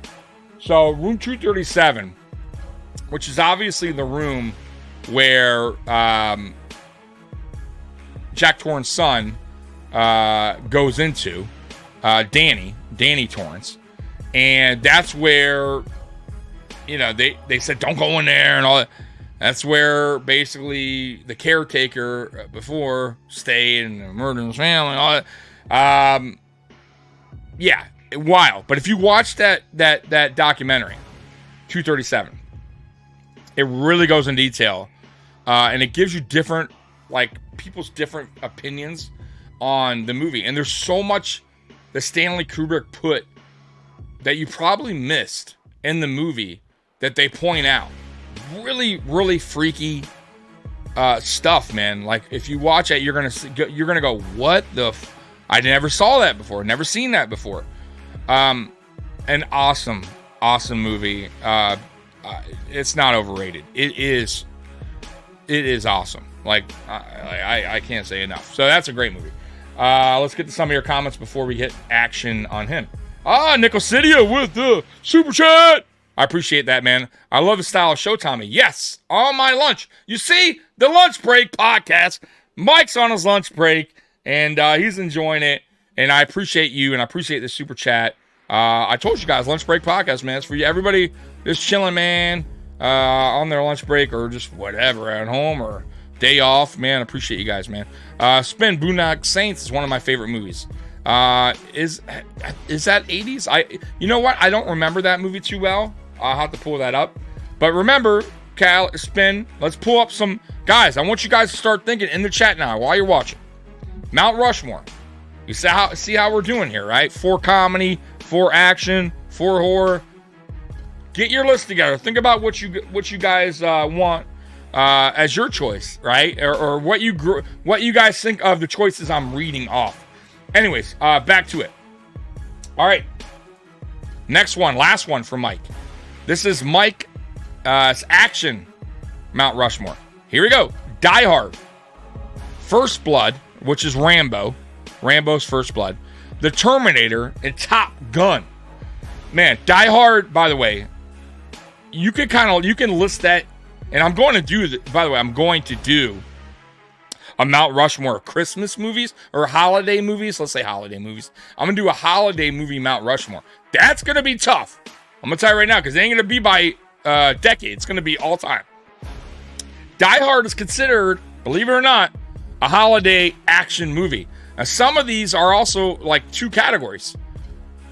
So Room 237, which is obviously the room where Jack Torrance's son goes into, Danny Torrance, and that's where they said don't go in there and all that. That's where basically the caretaker before stayed and murdered his family and all that. Yeah, wild. But if you watch that documentary, 237, it really goes in detail and it gives you different, like, people's different opinions on the movie. And there's so much that Stanley Kubrick put that you probably missed in the movie that they point out. Really, really freaky stuff, man. Like, if you watch it, you're gonna go, what the I never saw that before, never seen that before. An awesome movie. It's not overrated. It is awesome. Like, I can't say enough. So that's a great movie. Let's get to some of your comments before we hit action on him. Nicosidia with the super chat. I appreciate that, man. I love the style of show, Tommy. Yes, on my lunch. You see, the Lunch Break podcast. Mike's on his lunch break, and he's enjoying it. And I appreciate you, and I appreciate the super chat. I told you guys, Lunch Break podcast, man. It's for you. Everybody just chilling, man, on their lunch break or just whatever, at home or day off, man. I appreciate you guys, man. Spin Boondock Saints is one of my favorite movies. Is that 80s? You know what? I don't remember that movie too well. I'll have to pull that up. But remember, Cal, Spin, let's pull up some guys. I want you guys to start thinking in the chat now while you're watching. Mount Rushmore. You see how we're doing here, right? 4 comedy, 4 action, 4 horror. Get your list together. Think about what you guys want as your choice, right? Or what you guys think of the choices I'm reading off. Anyways, back to it. All right. Next one, last one for Mike. This is Mike. It's action Mount Rushmore. Here we go. Die Hard. First Blood, which is Rambo. Rambo's First Blood. The Terminator and Top Gun. Man, Die Hard, by the way, you can list that, and I'm going to do a Mount Rushmore of Christmas movies or holiday movies. Let's say holiday movies. I'm going to do a holiday movie Mount Rushmore. That's going to be tough. I'm going to tell you right now, because it ain't going to be by decade. It's going to be all time. Die Hard is considered, believe it or not, a holiday action movie. Now, some of these are also like 2 categories.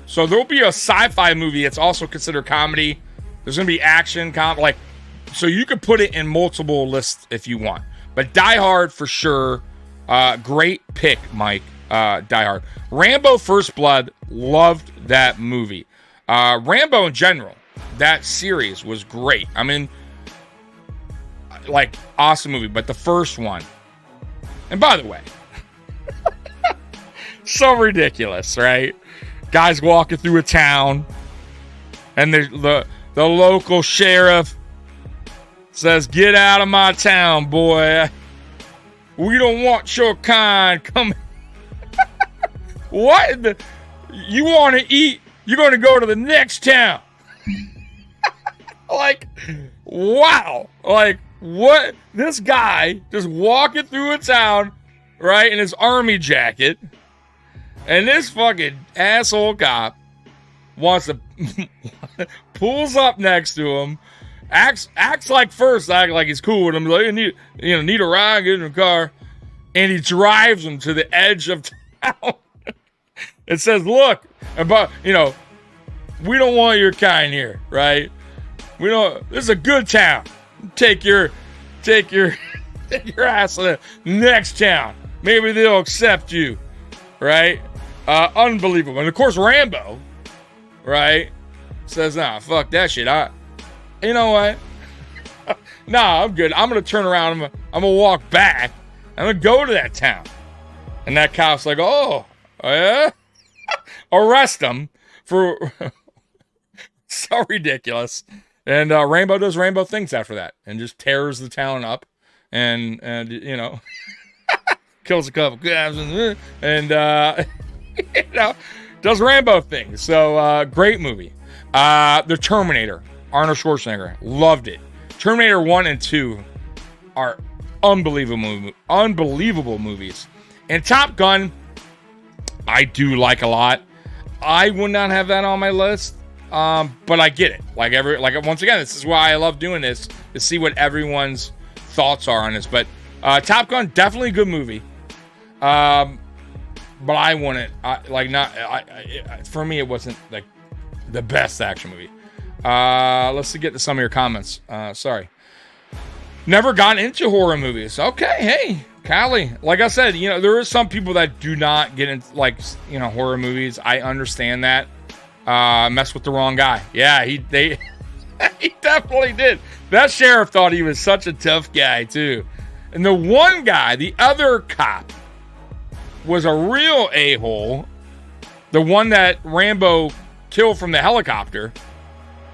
So there'll be a sci-fi movie that's also considered comedy. There's going to be action, so you could put it in multiple lists if you want. But Die Hard for sure. Great pick, Mike. Die Hard. Rambo First Blood. Loved that movie. Rambo in general, that series was great. I mean, like, awesome movie. But the first one, and by the way, so ridiculous, right? Guys walking through a town, and the local sheriff says, "Get out of my town, boy. We don't want your kind coming." What? You want to eat? You're going to go to the next town. Like, wow. Like, what? This guy just walking through a town, right, in his army jacket, and this fucking asshole cop wants to pulls up next to him, acts like he's cool with him, like, need a ride, get in the car, and he drives him to the edge of town. It says, "Look, about we don't want your kind here, right? We don't. This is a good town. Take your ass to the next town. Maybe they'll accept you, right?" Unbelievable. And of course, Rambo, right, says, "Nah, fuck that shit. You know what? Nah, I'm good. I'm gonna turn around. I'm gonna walk back. I'm gonna go to that town." And that cop's like, "Oh yeah." Arrest him for so ridiculous. And Rambo does Rambo things after that and just tears the town up and kills a couple guys and does Rambo things. So great movie. The Terminator, Arnold Schwarzenegger, loved it. Terminator 1 and 2 are unbelievable movies. And Top Gun, I do like a lot. I would not have that on my list, but I get it. Once again, this is why I love doing this, to see what everyone's thoughts are on this. But Top Gun, definitely a good movie. But I wouldn't for me, it wasn't like the best action movie. Let's get to some of your comments. Sorry. never gotten into horror movies. Okay, hey, Callie. Like I said, you know, there are some people that do not get into, like, you know, horror movies. I understand that. Mess with the wrong guy. Yeah, he definitely did. That sheriff thought he was such a tough guy, too. And the one guy, the other cop, was a real a-hole. The one that Rambo killed from the helicopter.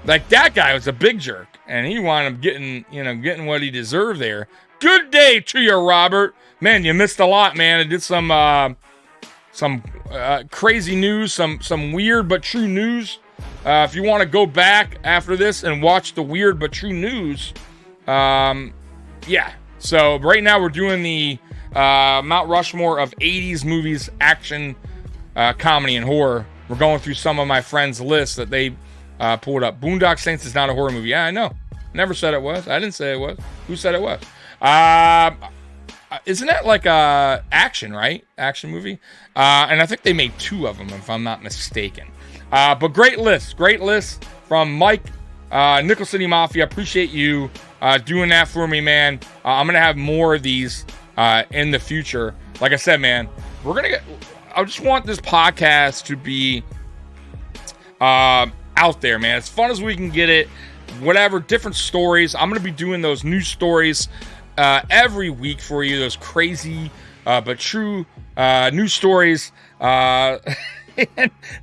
Like, that guy was a big jerk. And he wound up getting what he deserved there. Good day to you, Robert. Man, you missed a lot, man. I did some crazy news, some weird but true news. If you want to go back after this and watch the weird but true news, yeah. So right now we're doing the Mount Rushmore of 80s movies, action, comedy, and horror. We're going through some of my friends' lists that they pulled up. Boondock Saints is not a horror movie. Yeah, I know. Never said it was. I didn't say it was. Who said it was? Isn't that like a action, right? Action movie? And I think they made 2 of them, if I'm not mistaken. But great list from Mike, Nickel City Mafia. Appreciate you doing that for me, man. I'm gonna have more of these in the future. Like I said, man, I just want this podcast to be out there, man. As fun as we can get it. Whatever, different stories. I'm gonna be doing those new stories every week for you. Those crazy but true news stories. And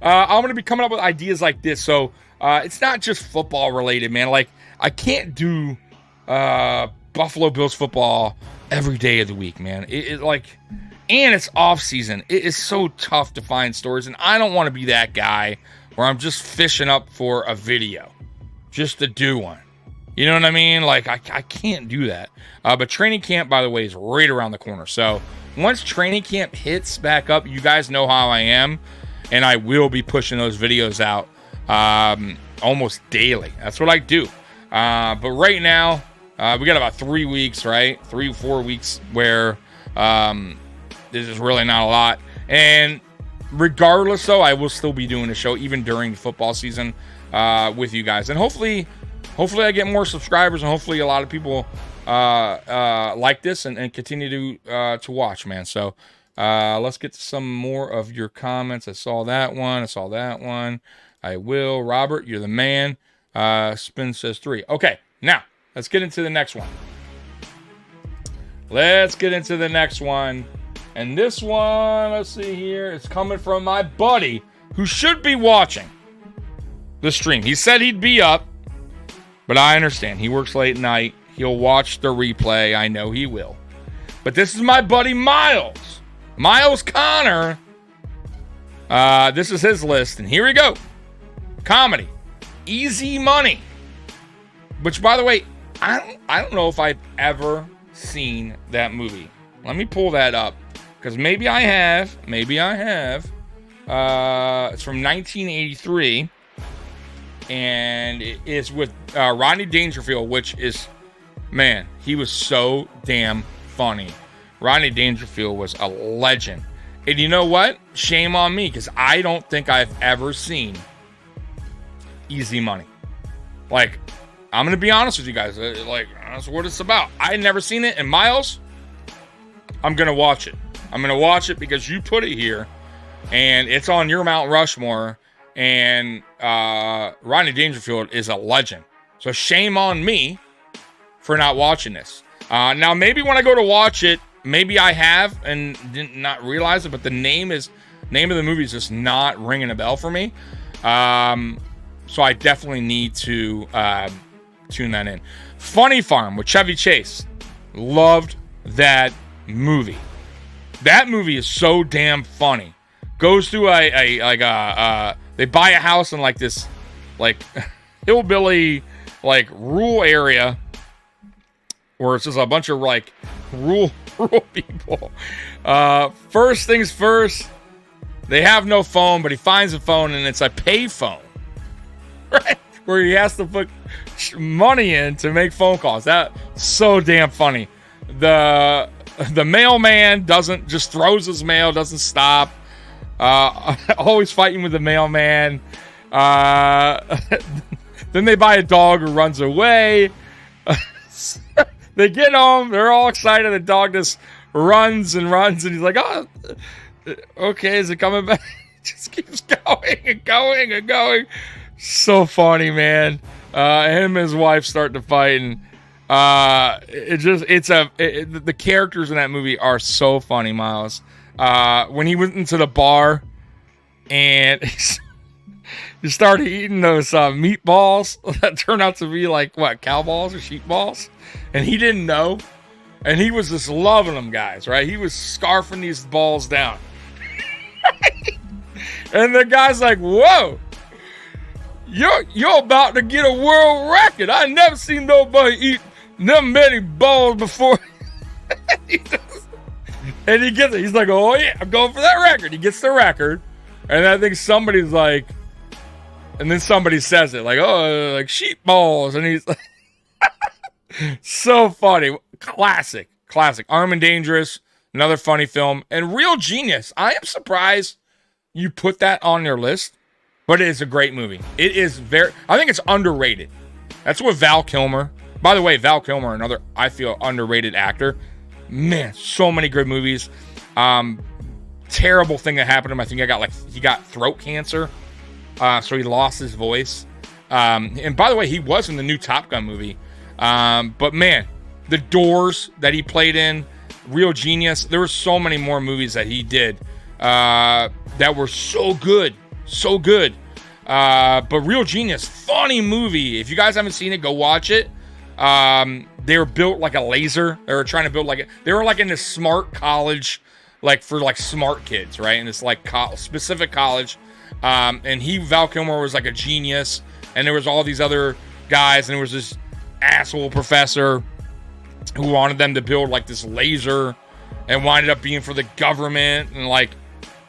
I'm going to be coming up with ideas like this. So it's not just football related, man. Like, I can't do Buffalo Bills football every day of the week, man. And it's off season. It is so tough to find stories. And I don't want to be that guy where I'm just fishing up for a video just to do one. You know what I mean? Like, I can't do that. But training camp, by the way, is right around the corner. So once training camp hits back up, you guys know how I am. And I will be pushing those videos out almost daily. That's what I do. But right now, we got about 3 weeks, right? 3 or 4 weeks where this is really not a lot. And regardless, though, I will still be doing a show even during football season with you guys. And hopefully I get more subscribers, and hopefully a lot of people like this and continue to watch, man. So let's get to some more of your comments. I saw that one. I will. Robert, you're the man. Spin says 3. Okay, now let's get into the next one. And this one, let's see here. It's coming from my buddy who should be watching the stream. He said he'd be up, but I understand. He works late at night. He'll watch the replay. I know he will. But this is my buddy Miles. Miles Connor. This is his list, and here we go. Comedy. Easy Money. Which, by the way, I don't know if I've ever seen that movie. Let me pull that up, because maybe I have. It's from 1983, and it is with Rodney Dangerfield, which is, man, he was so damn funny. Rodney Dangerfield was a legend. And you know what? Shame on me, because I don't think I've ever seen Easy Money. Like, I'm going to be honest with you guys. That's what it's about. I had never seen it. And Miles, I'm going to watch it. I'm going to watch it because you put it here. And it's on your Mount Rushmore. And Rodney Dangerfield is a legend. So shame on me for not watching this. Now, maybe when I go to watch it, maybe I have and did not realize it. But the name of the movie is just not ringing a bell for me. So I definitely need to tune that in. Funny Farm with Chevy Chase. Loved that movie. That movie is so damn funny. Goes through they buy a house in like this like hillbilly like rural area where it's just a bunch of like rural people. First things first, they have no phone, but he finds a phone and it's a pay phone. Right? Where he has to put money in to make phone calls. That's so damn funny. The mailman just throws his mail, doesn't stop. Always fighting with the mailman. Then they buy a dog who runs away. They get home. They're all excited. The dog just runs and runs, and he's like, "Oh, okay, is it coming back?" Just keeps going and going and going. So funny, man. Him and his wife start to fight, and the characters in that movie are so funny, Miles. When he went into the bar and he started eating those meatballs that turned out to be like cow balls or sheep balls, and he didn't know, and he was just loving them guys, right? He was scarfing these balls down. And the guy's like, "Whoa, you're about to get a world record. I never seen nobody eat them many balls before." And he gets it. He's like, "Oh yeah, I'm going for that record." He gets the record, and I think somebody's like, and then somebody says it like, "Oh, like sheep balls," and he's like, so funny. Classic. Armed and Dangerous, another funny film, and Real Genius. I am surprised you put that on your list, but it is a great movie. It is I think it's underrated. That's what Val Kilmer. By the way, Val Kilmer, another, I feel, underrated actor. Man, so many good movies. Terrible thing that happened to him. I think he got throat cancer. So he lost his voice. And by the way, he was in the new Top Gun movie. But man, The Doors that he played in, Real Genius. There were so many more movies that he did that were so good. But Real Genius, funny movie. If you guys haven't seen it, go watch it. They were built like a laser. They were trying to build they were like in this smart college, like for like smart kids, right? In this like specific college. And Val Kilmer was like a genius, and there was all these other guys, and there was this asshole professor who wanted them to build like this laser, and winded up being for the government, and like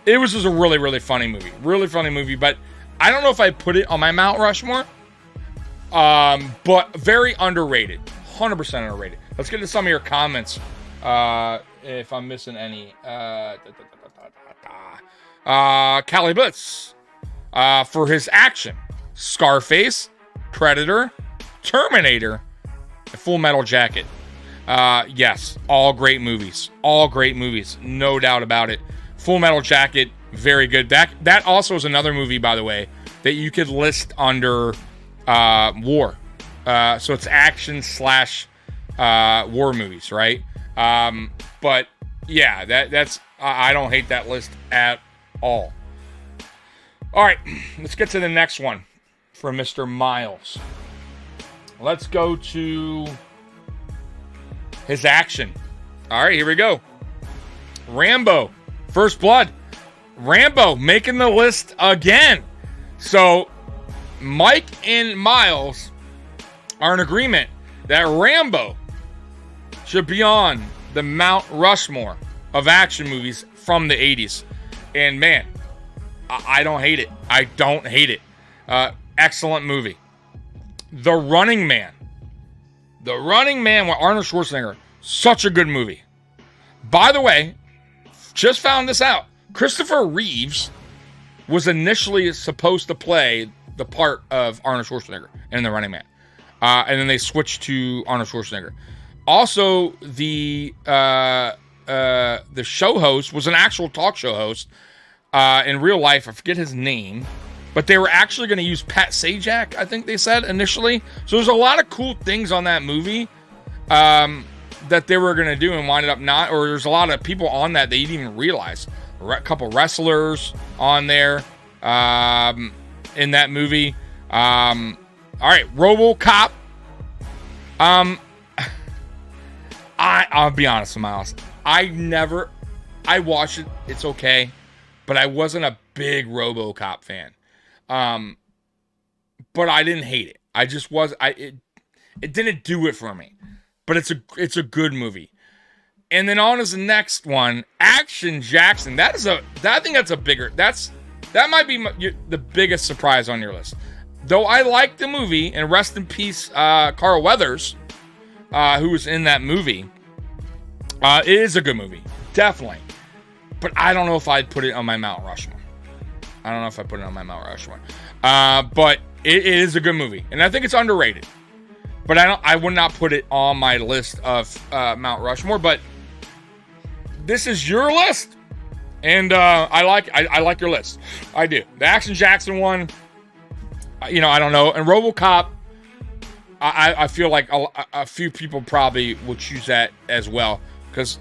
it was just a really, really funny movie. But I don't know if I put it on my Mount Rushmore, but very underrated, 100% underrated. Let's get into some of your comments. If I'm missing any, Cali Blitz, for his action, Scarface, Predator, Terminator, and Full Metal Jacket. Yes, all great movies, no doubt about it. Full Metal Jacket, very good. That also is another movie, by the way, that you could list under war. So it's action / war movies, right? But yeah, that's I don't hate that list at all. All right, let's get to the next one for Mr. Miles. Let's go to his action. All right, here we go. Rambo, First Blood. Rambo making the list again. So Mike and Miles are in agreement that Rambo should be on the Mount Rushmore of action movies from the 80s. And man, I don't hate it. Excellent movie. The Running Man with Arnold Schwarzenegger. Such a good movie. By the way, just found this out. Christopher Reeves was initially supposed to play the part of Arnold Schwarzenegger in The Running Man. And then they switched to Arnold Schwarzenegger. Also, the show host was an actual talk show host in real life. I forget his name. But they were actually going to use Pat Sajak, I think they said, initially. So there's a lot of cool things on that movie that they were going to do and winded up not. Or there's a lot of people on that they didn't even realize. A couple wrestlers on there in that movie. All right, RoboCop. I'll be honest with Miles. I watched it. It's okay. But I wasn't a big RoboCop fan. But I didn't hate it. I just was. It didn't do it for me. But it's a good movie. And then on is the next one, Action Jackson. I think that's a bigger. That might be the biggest surprise on your list. Though I like the movie, and rest in peace, Carl Weathers, who was in that movie. It is a good movie, definitely. But I don't know if I'd put it on my Mount Rushmore. But it is a good movie, and I think it's underrated. but I would not put it on my list of Mount Rushmore. But this is your list, and I like your list. I do. The Action Jackson one, I don't know. And RoboCop, I feel like a few people probably will choose that as well because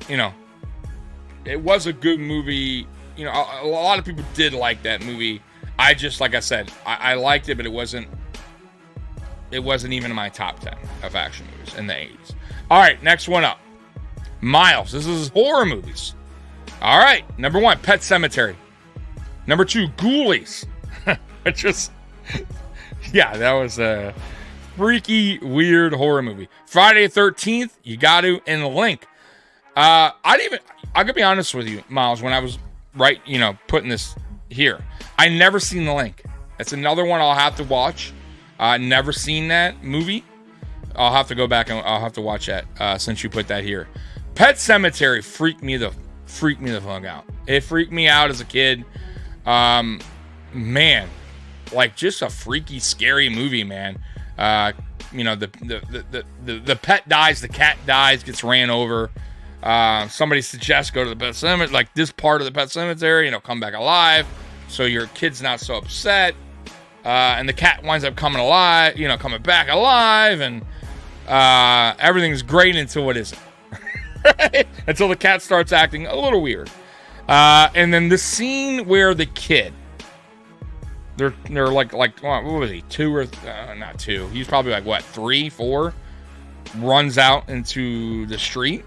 it was a good movie. A lot of people did like that movie. I just, like I said, I liked it, but it wasn't even in my top 10 of action movies in the 80s. All right, next one up. Miles. This is horror movies. All right, number 1, Pet Sematary. Number 2, Ghoulies. Which was, that was a freaky, weird horror movie. Friday the 13th, you got to, and Link. I could be honest with you, Miles, when I was putting this here, I never seen The Link. That's another one I'll have to watch. Never seen that movie. I'll have to go back and I'll have to watch that since you put that here. Pet Sematary freaked me the fuck out. It freaked me out as a kid. Man, like just a freaky, scary movie, man. The pet dies, the cat dies, gets ran over. Somebody suggests go to the pet cemetery, like this part of the pet cemetery, come back alive, so your kid's not so upset. And the cat winds up coming back alive, and everything's great until it isn't. Right? Until the cat starts acting a little weird. And then the scene where the kid, they're like what was he? 2 or not 2? He's probably like what, 3, 4? Runs out into the street.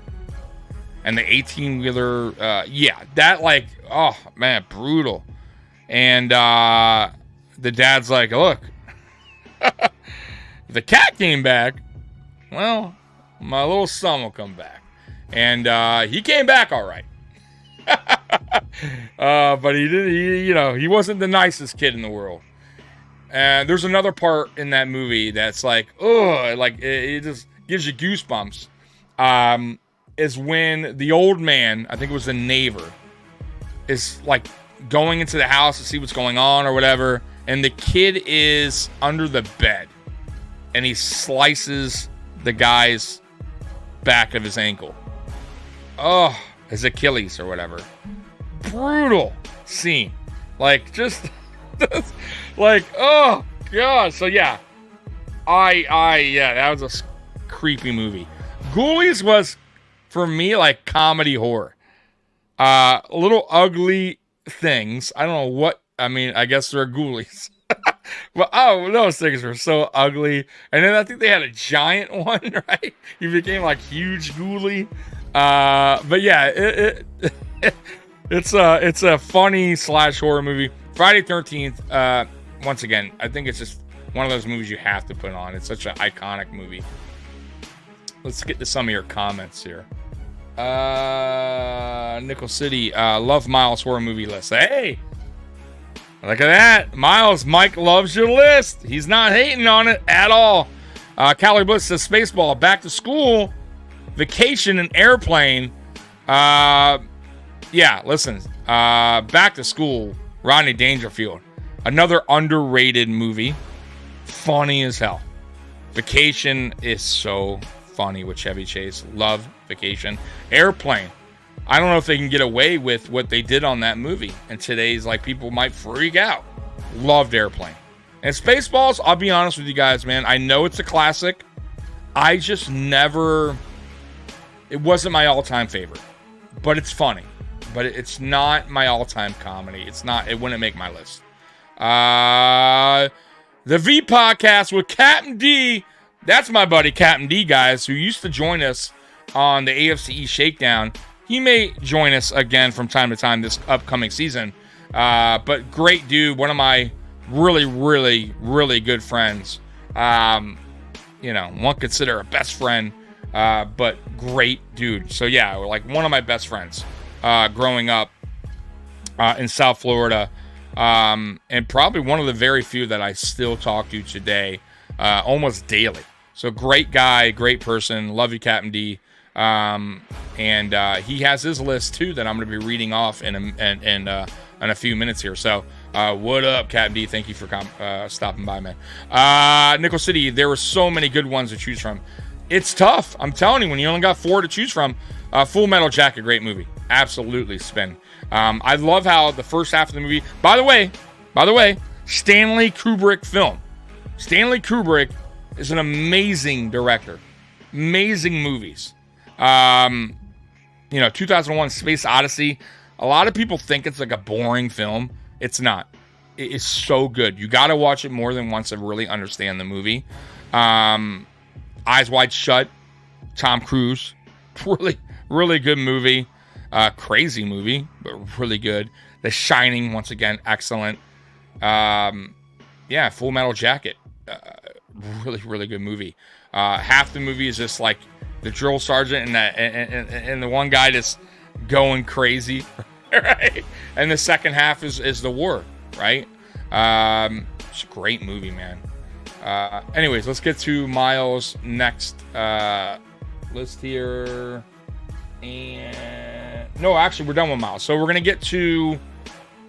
And the 18-wheeler, that like, oh man, brutal. And the dad's like, look, the cat came back, well, my little son will come back. And he came back all right. But he didn't, he wasn't the nicest kid in the world. And there's another part in that movie that's like, oh, like it just gives you goosebumps. Is when the old man, I think it was the neighbor, is like going into the house to see what's going on or whatever, and the kid is under the bed, and he slices the guy's back of his ankle. Oh, his Achilles or whatever. Brutal scene. Like, just, like, oh, God. So, yeah. That was a creepy movie. Ghoulies was, for me, like comedy horror. Little ugly things. I don't know what. I mean, I guess they're ghoulies. But those things were so ugly. And then I think they had a giant one, right? He became like huge ghoulie. But yeah, it's a funny / horror movie. Friday 13th. Once again, I think it's just one of those movies you have to put on. It's such an iconic movie. Let's get to some of your comments here. Nickel City, love Miles' horror movie list. Hey, look at that. Mike loves your list. He's not hating on it at all. Callie Bliss says Spaceball, Back to School, Vacation, and Airplane. Listen, Back to School, Rodney Dangerfield. Another underrated movie. Funny as hell. Vacation is so funny with Chevy Chase. Love Vacation. Airplane. I don't know if they can get away with what they did on that movie. And today's like people might freak out. Loved Airplane. And Spaceballs, I'll be honest with you guys, man. I know it's a classic. I just never... It wasn't my all-time favorite. But it's funny. But it's not my all-time comedy. It's not... It wouldn't make my list. The V Podcast with Captain D. That's my buddy Captain D, guys, who used to join us on the AFCE Shakedown. He may join us again from time to time this upcoming season. But great dude. One of my really, really, really good friends. One consider a best friend, but great dude. So, yeah, like one of my best friends growing up in South Florida. And probably one of the very few that I still talk to today, almost daily. So great guy, great person. Love you, Captain D. And he has his list too that I'm going to be reading off in a few minutes here. So What up, Captain D? Thank you for stopping by, man. Nickel City, there were so many good ones to choose from. It's tough. I'm telling you, when you only got 4 to choose from, Full Metal Jacket, great movie. Absolutely spin. I love how the first half of the movie, by the way, Stanley Kubrick film. Stanley Kubrick is an amazing director. Amazing movies. 2001 Space Odyssey. A lot of people think it's like a boring film. It's not. It is so good. You got to watch it more than once to really understand the movie. Eyes Wide Shut. Tom Cruise. Really, really good movie. Crazy movie, but really good. The Shining, once again, excellent. Full Metal Jacket. Really, really good movie. Half the movie is just like the drill sergeant and the one guy just going crazy, right? And the second half is the war, right? It's a great movie, man. Anyways, let's get to Miles' next list here. And no, actually, we're done with Miles. So we're gonna get to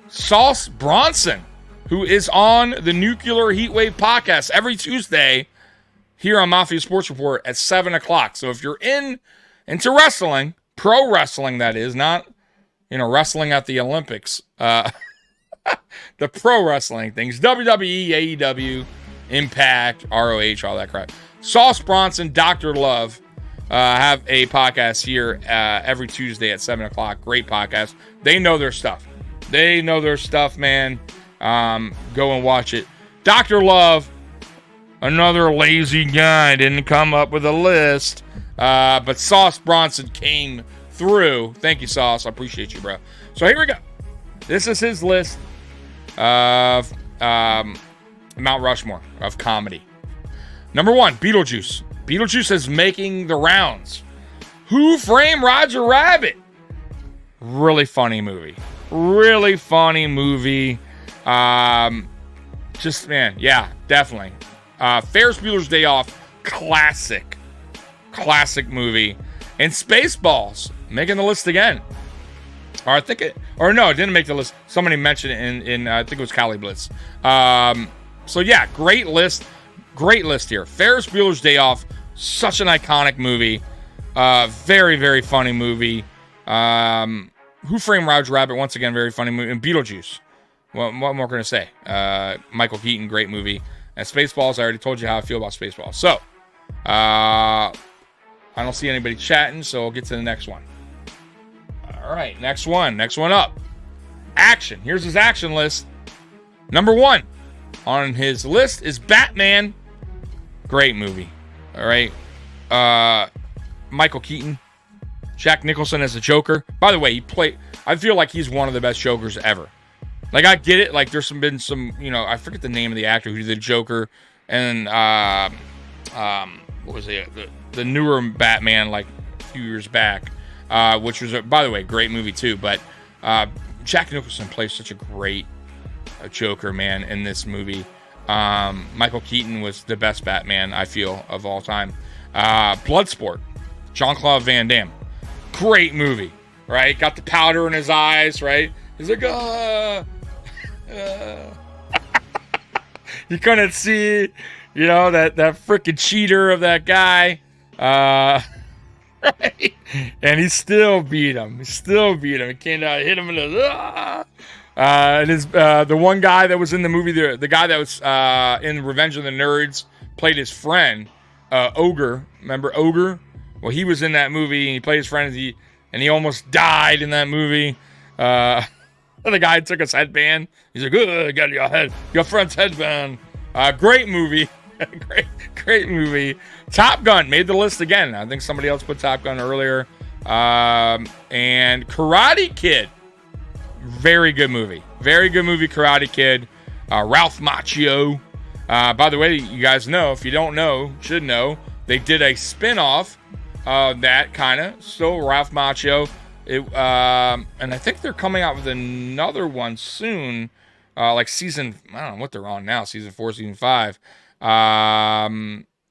Sauce Bronson, who is on the Nuclear Heatwave podcast every Tuesday here on Mafia Sports Report at 7 o'clock. So if you're into wrestling, pro wrestling, that is, not, wrestling at the Olympics, the pro wrestling things, WWE, AEW, Impact, ROH, all that crap. Sauce Bronson, Dr. Love, have a podcast here every Tuesday at 7 o'clock. Great podcast. They know their stuff. Man. Go and watch it. Dr. Love, another lazy guy, didn't come up with a list. But Sauce Bronson came through. Thank you, Sauce. I appreciate you, bro. So here we go. This is his list of Mount Rushmore of comedy. Number 1, Beetlejuice. Beetlejuice is making the rounds. Who Framed Roger Rabbit? Really funny movie. Just, man, yeah, definitely. Ferris Bueller's Day Off, classic movie. And Spaceballs, making the list again. Or it didn't make the list. Somebody mentioned it in I think it was Cali Blitz. So yeah, great list here. Ferris Bueller's Day Off, such an iconic movie. Very, very funny movie. Who Framed Roger Rabbit, once again, very funny movie. And Beetlejuice. What more can I say? Michael Keaton, great movie. And Spaceballs, I already told you how I feel about Spaceballs. So, I don't see anybody chatting, so we'll get to the next one. All right, next one up. Action. Here's his action list. Number 1 on his list is Batman. Great movie. All right. Michael Keaton. Jack Nicholson as the Joker. By the way, I feel like he's one of the best Jokers ever. Like, I get it. Like, there's been some, I forget the name of the actor who did the Joker. And, what was it? The newer Batman, like, a few years back. Which was, by the way, great movie, too. But Jack Nicholson plays such a great Joker, man, in this movie. Michael Keaton was the best Batman, I feel, of all time. Bloodsport. Jean-Claude Van Damme. Great movie, right? Got the powder in his eyes, right? He's like, you couldn't see, that freaking cheater of that guy. Right? And he still beat him. He came out, hit him in the, and his, the one guy that was in the movie, the guy that was in Revenge of the Nerds, played his friend, Ogre. Remember Ogre? Well, he was in that movie, and he played his friend, and he almost died in that movie. The guy took his headband. He's like, I got your friend's headband. Great movie. great movie. Top Gun made the list again. I think somebody else put Top Gun earlier. And Karate Kid. Very good movie. Karate Kid. Ralph Macchio. By the way, you guys know, if you don't know, should know, they did a spin-off that kind of. Still Ralph Macchio. And I think they're coming out with another one soon. Like season, I don't know what they're on now. Season 4, season 5.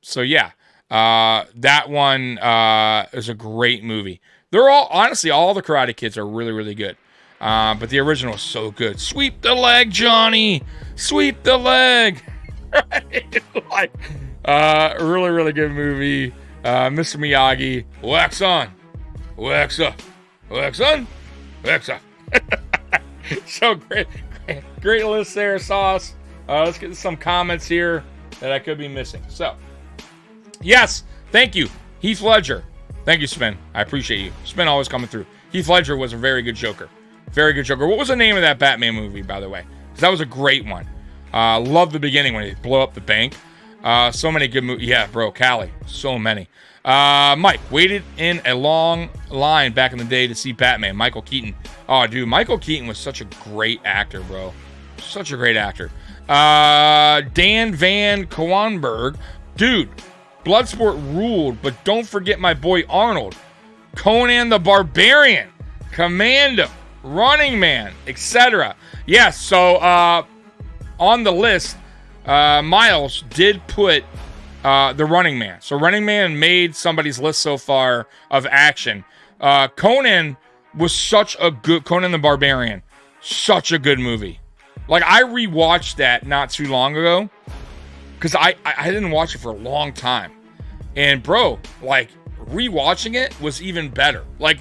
So yeah. That one is a great movie. They're all, honestly, all the Karate Kids are really, really good. But the original was so good. Sweep the leg, Johnny. Sweep the leg. Like, really, really good movie. Mr. Miyagi. Wax on. Wax up. Wax on. Wax up. So great list there, Sauce. Let's get some comments here that I could be missing. So, yes, thank you, Heath Ledger. Thank you, Spin. I appreciate you. Spin always coming through. Heath Ledger was a very good Joker. Very good Joker. What was the name of that Batman movie, by the way? Because that was a great one. Love the beginning when they blow up the bank. So many good movies. Yeah, bro, Cali. So many. Mike, waited in a long line back in the day to see Batman. Michael Keaton. Oh, dude, Michael Keaton was such a great actor, bro. Such a great actor. Dan Van Koenberg. Dude, Bloodsport ruled, but don't forget my boy Arnold. Conan the Barbarian. Commando. Running Man, etc. Yes, so on the list, Miles did put the Running Man. So Running Man made somebody's list so far of action. Conan was such a good... Conan the Barbarian. Such a good movie. Like, I rewatched that not too long ago. Because I didn't watch it for a long time. And, bro, like, rewatching it was even better. Like,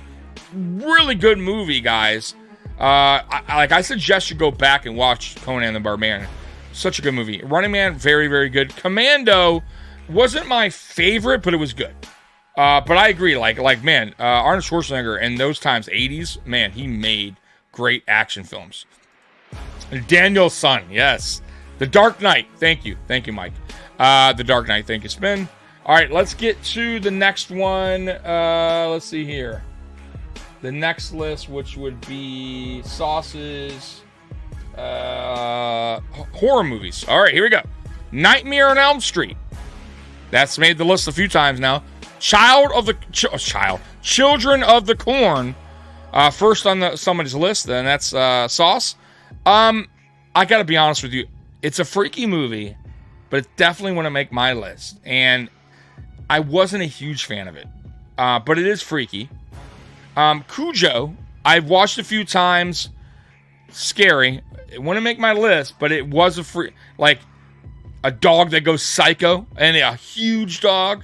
really good movie, guys. I suggest you go back and watch Conan the Barbarian. Such a good movie. Running Man, very, very good. Commando wasn't my favorite, but it was good. But I agree. Like man, Arnold Schwarzenegger in those times, 80s, man, he made great action films. Daniel Son, yes. The Dark Knight. Thank you, Mike. The Dark Knight. Thank you, Spin. All right, let's get to the next one. Let's see here. The next list, which would be Sauce's horror movies. All right, here we go. Nightmare on Elm Street. That's made the list a few times now. Children of the Corn. First on somebody's list, and that's Sauce. I gotta be honest with you. It's a freaky movie, but it definitely wouldn't make my list. And I wasn't a huge fan of it. But it is freaky. Cujo, I've watched a few times. Scary. It wouldn't make my list, but it was a dog that goes psycho and a huge dog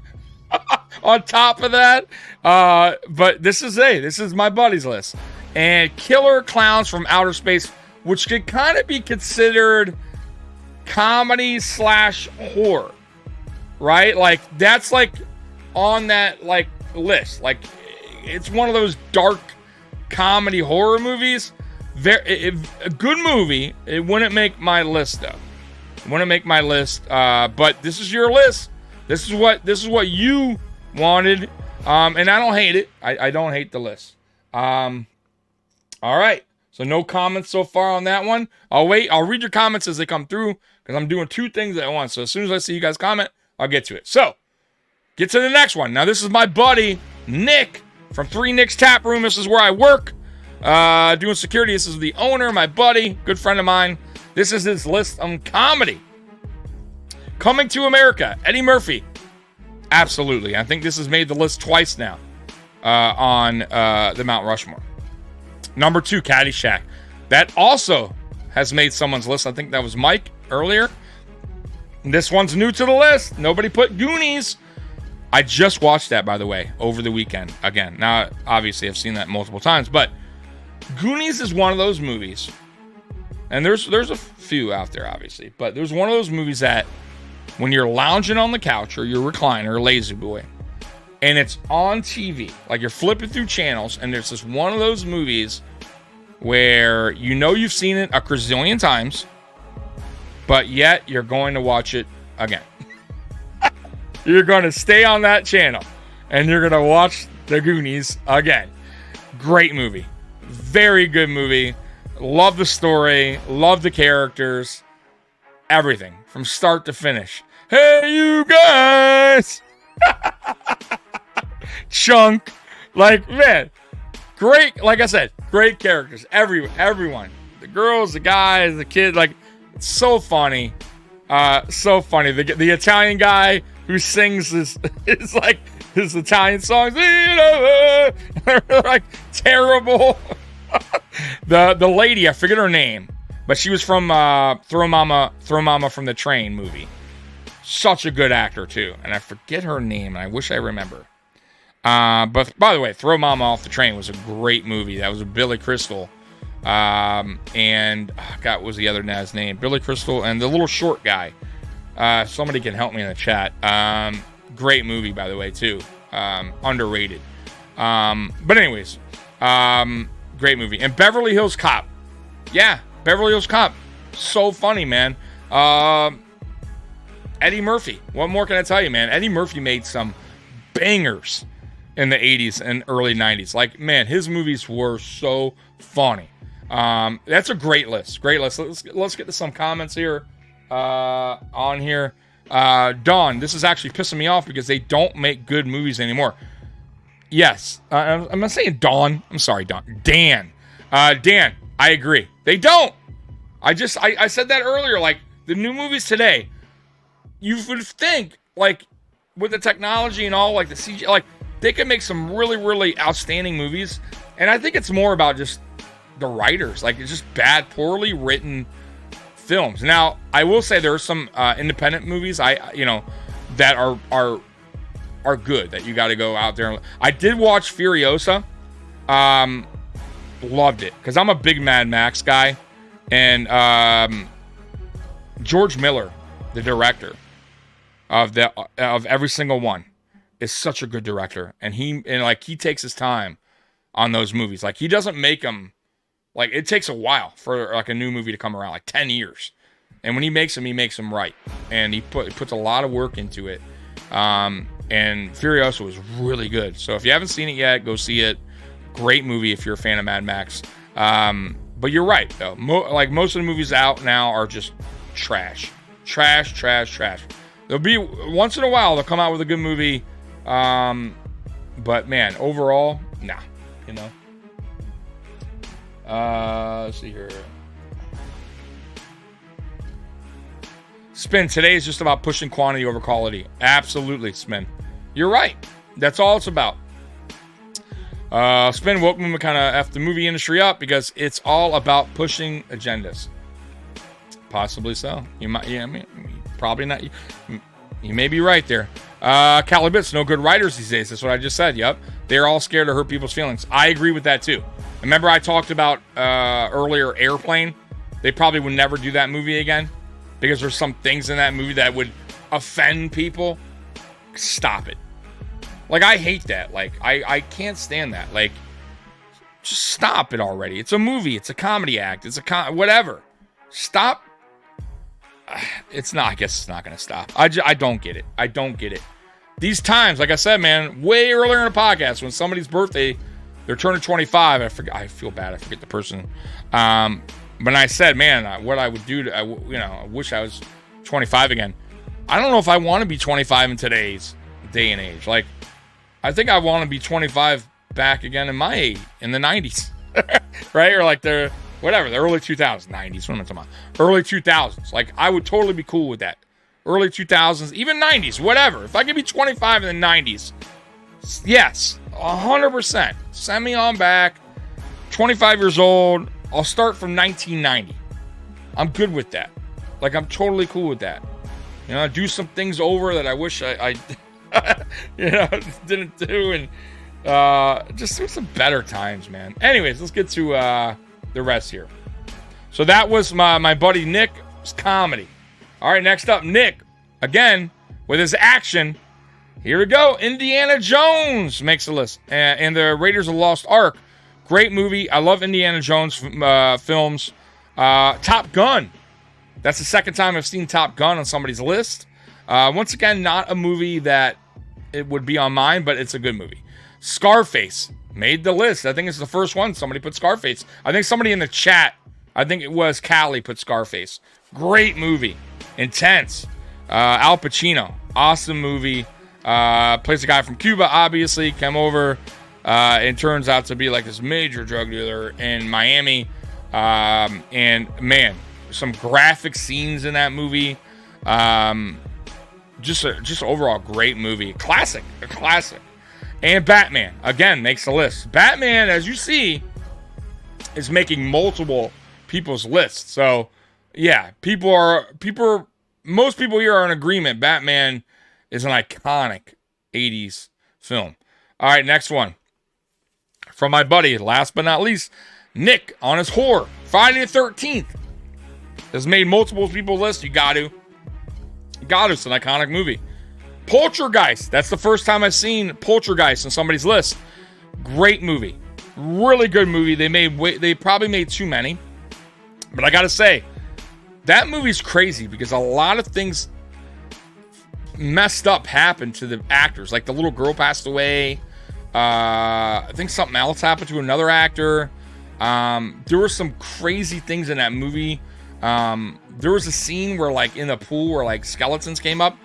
on top of that. But this is my buddy's list. And Killer Clowns from Outer Space, which could kind of be considered comedy / horror, right? Like, that's like on that like list. Like, it's one of those dark comedy horror movies. A good movie. It wouldn't make my list though. It wouldn't make my list. But this is your list. This is what you wanted. And I don't hate it. I don't hate the list. All right. So no comments so far on that one. I'll wait. I'll read your comments as they come through because I'm doing two things at once. So as soon as I see you guys comment, I'll get to it. So get to the next one. Now this is my buddy Nick from 3 Nick's Tap Room. This is where I work. Doing security. This is the owner, my buddy, good friend of mine. This is his list on comedy. Coming to America, Eddie Murphy. Absolutely. I think this has made the list twice now on the Mount Rushmore. Number 2, Caddyshack. That also has made someone's list. I think that was Mike earlier. This one's new to the list. Nobody put Goonies. I just watched that, by the way, over the weekend. Again, now, obviously, I've seen that multiple times, but Goonies is one of those movies, and there's a few out there, obviously, but there's one of those movies that when you're lounging on the couch or your recliner or lazy boy, and it's on TV, like you're flipping through channels, and there's this one of those movies where you know you've seen it a gazillion times, but yet you're going to watch it again. You're going to stay on that channel, and you're going to watch the Goonies again. Great movie. Very good movie. Love the story. Love the characters. Everything from start to finish. Hey, you guys! Chunk. Like, man. Great. Like I said, great characters. Everyone. The girls, the guys, the kids. Like, it's so funny. So funny. The Italian guy who sings his Italian songs. They're like terrible. The lady, I forget her name, but she was from Throw Mama from the Train movie. Such a good actor too, and I forget her name, and I wish I remember. But by the way, Throw Mama Off the Train was a great movie. That was with Billy Crystal, and God, what was the other guy's name? Billy Crystal and the little short guy. Somebody can help me in the chat. Great movie, by the way, too. Underrated. But anyways, great movie. And Beverly Hills Cop. Yeah, Beverly Hills Cop. So funny, man. Eddie Murphy. What more can I tell you, man? Eddie Murphy made some bangers in the 80s and early 90s. Like, man, his movies were so funny. That's a great list. Great list. Let's get to some comments here on here. Dawn, this is actually pissing me off because they don't make good movies anymore. Yes. I'm not saying Dawn. I'm sorry, Dawn. Dan. Dan, I agree. They don't. I said that earlier. Like, the new movies today, you would think, like, with the technology and all, like the CG, like, they could make some really, really outstanding movies. And I think it's more about just the writers. Like, it's just bad, poorly written films. Now, I will say there are some independent movies that are good that you got to go out there. I did watch Furiosa. Loved it because I'm a big Mad Max guy, and George Miller, the director of every single one, is such a good director, and he takes his time on those movies. Like, he doesn't make them. Like, it takes a while for like a new movie to come around, like 10 years. And when he makes them right. And he puts a lot of work into it. And Furiosa was really good. So if you haven't seen it yet, go see it. Great movie if you're a fan of Mad Max. But you're right, though. Most of the movies out now are just trash. Trash. There'll be, once in a while, they'll come out with a good movie. But, man, overall, nah. You know? Let's see here. Spin, today is just about pushing quantity over quality. Absolutely, Spin. You're right. That's all it's about. Spin woke me kind of F the movie industry up because it's all about pushing agendas. Possibly so. You might, yeah, I mean, probably not. You may be right there. Calibits, no good writers these days. That's what I just said. Yep. They're all scared to hurt people's feelings. I agree with that too. Remember I talked about earlier Airplane? They probably would never do that movie again because there's some things in that movie that would offend people. Stop it. Like, I hate that. Like, I can't stand that. Like, just stop it already. It's a movie. It's a comedy act. It's whatever. Stop. It's not. I guess it's not going to stop. I don't get it. I don't get it. These times, like I said, man, way earlier in the podcast, when somebody's birthday, they're turning 25. I feel bad. I forget the person. But I said, man, what I would do I wish I was 25 again. I don't know if I want to be 25 in today's day and age. Like, I think I want to be 25 back again in the 90s, right? Or like the early 2000s, 90s. What am I talking about? Early 2000s. Like, I would totally be cool with that. Early 2000s, even 90s, whatever. If I could be 25 in the 90s, yes, 100%. Send me on back. 25 years old. I'll start from 1990. I'm good with that. Like, I'm totally cool with that. You know, do some things over that I wish I didn't do, and just some better times, man. Anyways, let's get to the rest here. So that was my buddy Nick's comedy. All right, next up, Nick, again, with his action. Here we go. Indiana Jones makes a list. And the Raiders of the Lost Ark. Great movie. I love Indiana Jones films. Top Gun. That's the second time I've seen Top Gun on somebody's list. Once again, not a movie that it would be on mine, but it's a good movie. Scarface made the list. I think it's the first one. Somebody put Scarface. I think somebody in the chat, I think it was Callie, put Scarface. Great movie. Intense. Al Pacino. Awesome movie. Plays a guy from Cuba, obviously. Came over and turns out to be like this major drug dealer in Miami. And man, some graphic scenes in that movie. Just overall great movie. A classic. And Batman, again, makes the list. Batman, as you see, is making multiple people's lists. So yeah, most people here are in agreement. Batman is an iconic 80s film. All right, next one. From my buddy, last but not least, Nick on his horror. Friday the 13th. Has made multiple people's lists. You got to. It's an iconic movie. Poltergeist. That's the first time I've seen Poltergeist on somebody's list. Great movie. Really good movie. They probably made too many. But I got to say, that movie's crazy because a lot of things messed up happened to the actors. Like the little girl passed away. I think something else happened to another actor. There were some crazy things in that movie. There was a scene where, like, in the pool where, like, skeletons came up.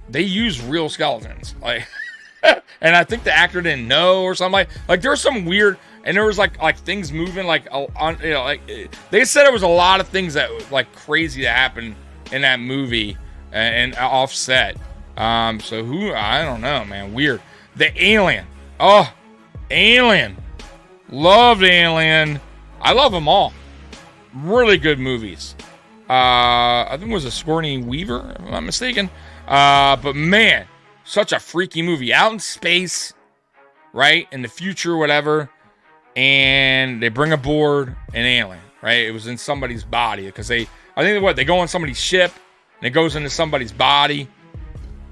They used real skeletons. Like, and I think the actor didn't know or something. Like there was some weird, and there was like things moving, like, they said it was a lot of things that, like, crazy that happened in that movie and offset. So I don't know, man. Weird. The Alien. Oh, Alien. Loved Alien. I love them all. Really good movies. I think it was a Sigourney Weaver, if I'm not mistaken. But man, such a freaky movie. Out in space, right? In the future, whatever. And they bring aboard an alien, right? It was in somebody's body because they go on somebody's ship and it goes into somebody's body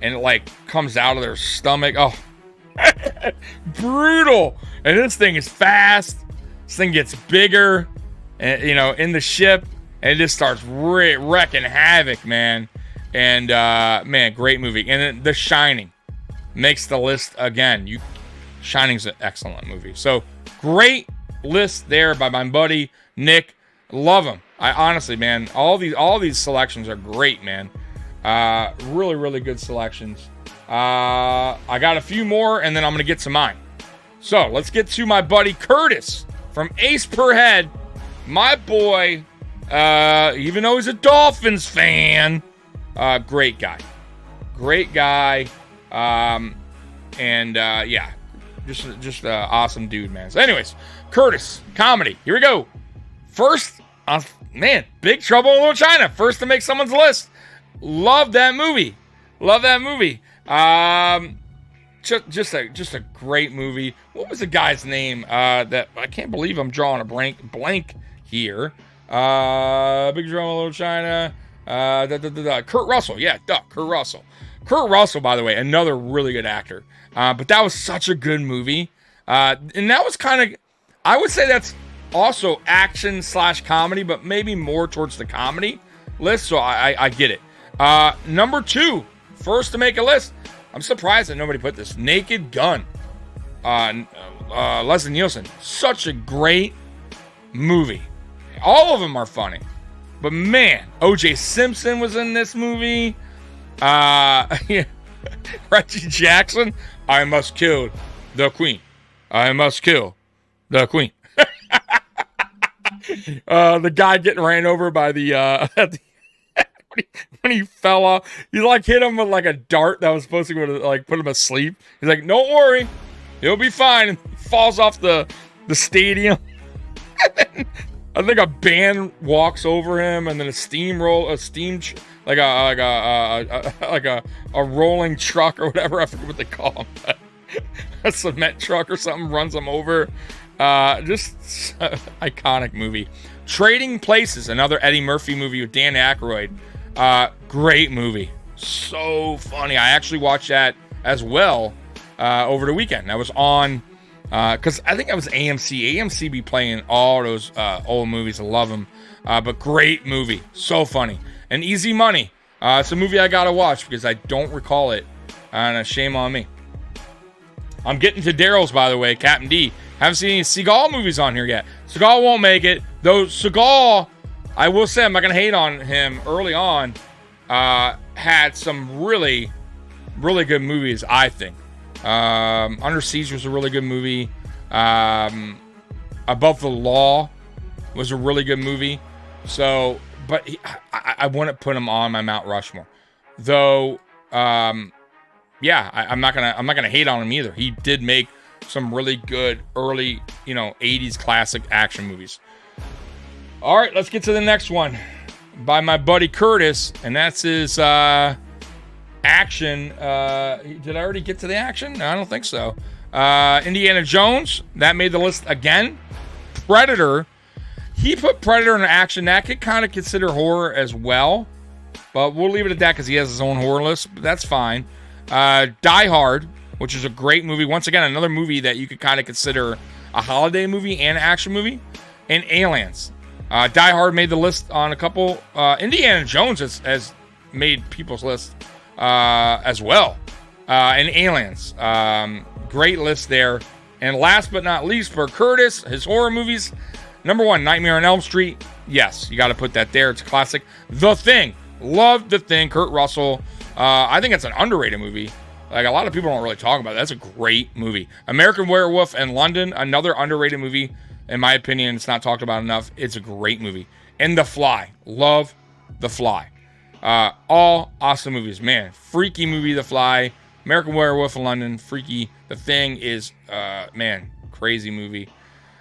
and it, like, comes out of their stomach. Oh, brutal. And this thing is fast. This thing gets bigger, and, in the ship, and it just starts wrecking havoc, man. And man, great movie. And then The Shining makes the list again. Shining's an excellent movie. So great list there by my buddy Nick. Love him. I honestly, man, all these selections are great, man. Really, really good selections. I got a few more, and then I'm gonna get to mine. So let's get to my buddy Curtis from Ace Per Head. My boy, even though he's a Dolphins fan, great guy. Yeah, just an awesome dude, man. So anyways, Curtis, comedy. Here we go. First, man, Big Trouble in Little China. First to make someone's list. Love that movie. Just a great movie. What was the guy's name? That I can't believe I'm drawing a blank here. Big Trouble in Little China. Kurt Russell. Yeah, Kurt Russell. Kurt Russell, by the way, another really good actor. But that was such a good movie. And that was kind of, I would say that's also action / comedy, but maybe more towards the comedy list. So I get it. Number 2, first to make a list. I'm surprised that nobody put this. Naked Gun. Leslie Nielsen. Such a great movie. All of them are funny. But man, O.J. Simpson was in this movie. Reggie Jackson. I must kill the queen. I must kill the queen. The guy getting ran over by the when he fell off, he like hit him with like a dart that was supposed to like put him asleep. He's like, "Don't worry, he'll be fine." And he falls off the stadium. And then, I think a band walks over him, and then a rolling truck or whatever. I forget what they call them. A cement truck or something runs him over. Just iconic movie. Trading Places, another Eddie Murphy movie with Dan Aykroyd. Great movie. So funny. I actually watched that as well over the weekend. That was on because I think that was AMC. AMC be playing all those old movies. I love them. But great movie. So funny. And Easy Money. It's a movie I gotta watch because I don't recall it. And shame on me. I'm getting to Daryl's, by the way, Captain D. Haven't seen any Seagal movies on here yet. Seagal won't make it. Though Seagal, I will say, I'm not going to hate on him early on, had some really, really good movies, I think. Under Siege was a really good movie. Above the Law was a really good movie. So, but I wouldn't put him on my Mount Rushmore. Though, yeah, I'm not gonna hate on him either. He did make some really good early, 80s classic action movies. All right, let's get to the next one by my buddy Curtis, and that's his action. Did I already get to the action? No, I don't think so. Indiana Jones, that made the list again. Predator, he put Predator in action. That could kind of consider horror as well, but we'll leave it at that because he has his own horror list, but that's fine. Die Hard, which is a great movie. Once again, another movie that you could kind of consider a holiday movie and action movie. And Aliens. Die Hard made the list on a couple. Indiana Jones has made people's list as well. And Aliens. Great list there. And last but not least for Curtis, his horror movies. Number 1, Nightmare on Elm Street. Yes, you got to put that there. It's a classic. The Thing. Love The Thing. Kurt Russell. I think it's an underrated movie. Like, a lot of people don't really talk about it. That's a great movie. American Werewolf in London. Another underrated movie. In my opinion, it's not talked about enough. It's a great movie. And The Fly. Love The Fly. All awesome movies. Man, freaky movie, The Fly. American Werewolf in London. Freaky. The Thing is, man, crazy movie.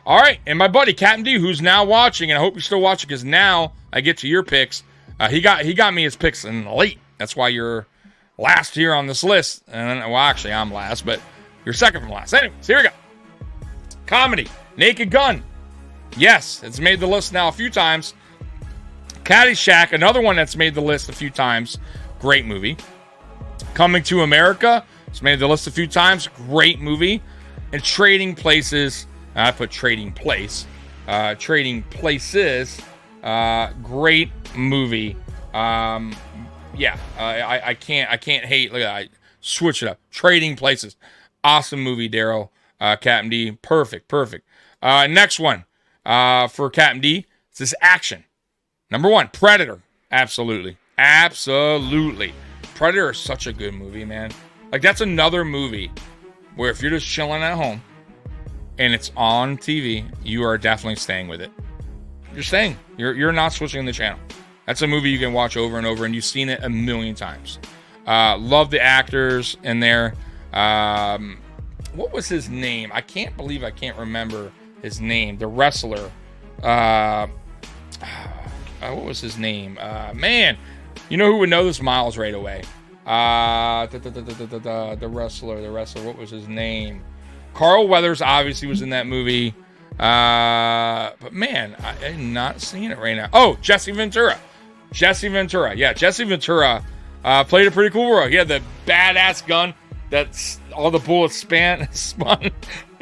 All right, and my buddy Captain D, who's now watching, and I hope you're still watching because now I get to your picks. He got me his picks in late. That's why you're last here on this list. And well, actually, I'm last, but you're second from last. Anyways, here we go. Comedy, Naked Gun. Yes, it's made the list now a few times. Caddyshack, another one that's made the list a few times. Great movie. Coming to America, it's made the list a few times. Great movie. And Trading Places, I put Trading Place. Trading Places, great movie. Yeah, I can't hate. Look at that. I switch it up. Trading Places, awesome movie. Daryl, Captain D, perfect. Next one for Captain D. It's this action. Number 1, Predator. Absolutely. Predator is such a good movie, man. Like, that's another movie where if you're just chilling at home and it's on TV, you are definitely staying with it. You're staying. You're not switching the channel. That's a movie you can watch over and over, and you've seen it a million times. Love the actors in there. What was his name? I can't believe I can't remember his name. The wrestler. What was his name? Man, you know who would know this? Miles right away. The wrestler. What was his name? Carl Weathers obviously was in that movie. But man, I'm not seeing it right now. Oh, Jesse Ventura. Yeah, Jesse Ventura played a pretty cool role. He had the badass gun that's all the bullets spun.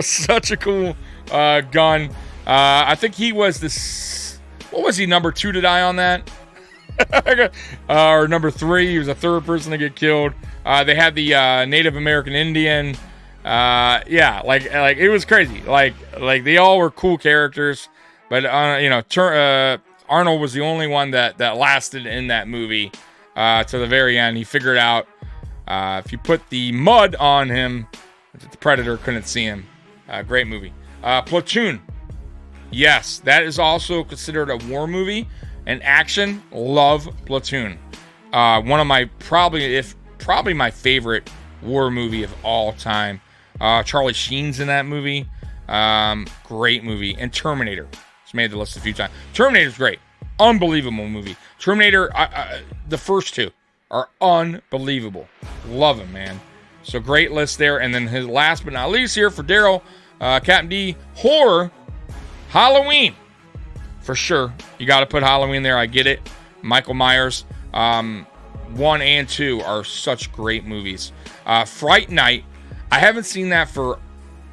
Such a cool gun. I think he was this. What was he, number 2 to die on that? Or number 3, he was the 3rd person to get killed. They had the Native American Indian. Yeah, like it was crazy. Like they all were cool characters, but Arnold was the only one that lasted in that movie to the very end. He figured out if you put the mud on him, the Predator couldn't see him. Great movie. Platoon. Yes, that is also considered a war movie. And action, love Platoon. One of my probably my favorite war movie of all time. Charlie Sheen's in that movie. Great movie. And Terminator. It's made the list a few times. Terminator's great. Unbelievable movie. Terminator, the first 2 are unbelievable. Love him, man. So great list there. And then his last but not least here for Daryl, Captain D, horror, Halloween. For sure. You got to put Halloween there. I get it. Michael Myers. 1 and 2 are such great movies. Fright Night. I haven't seen that for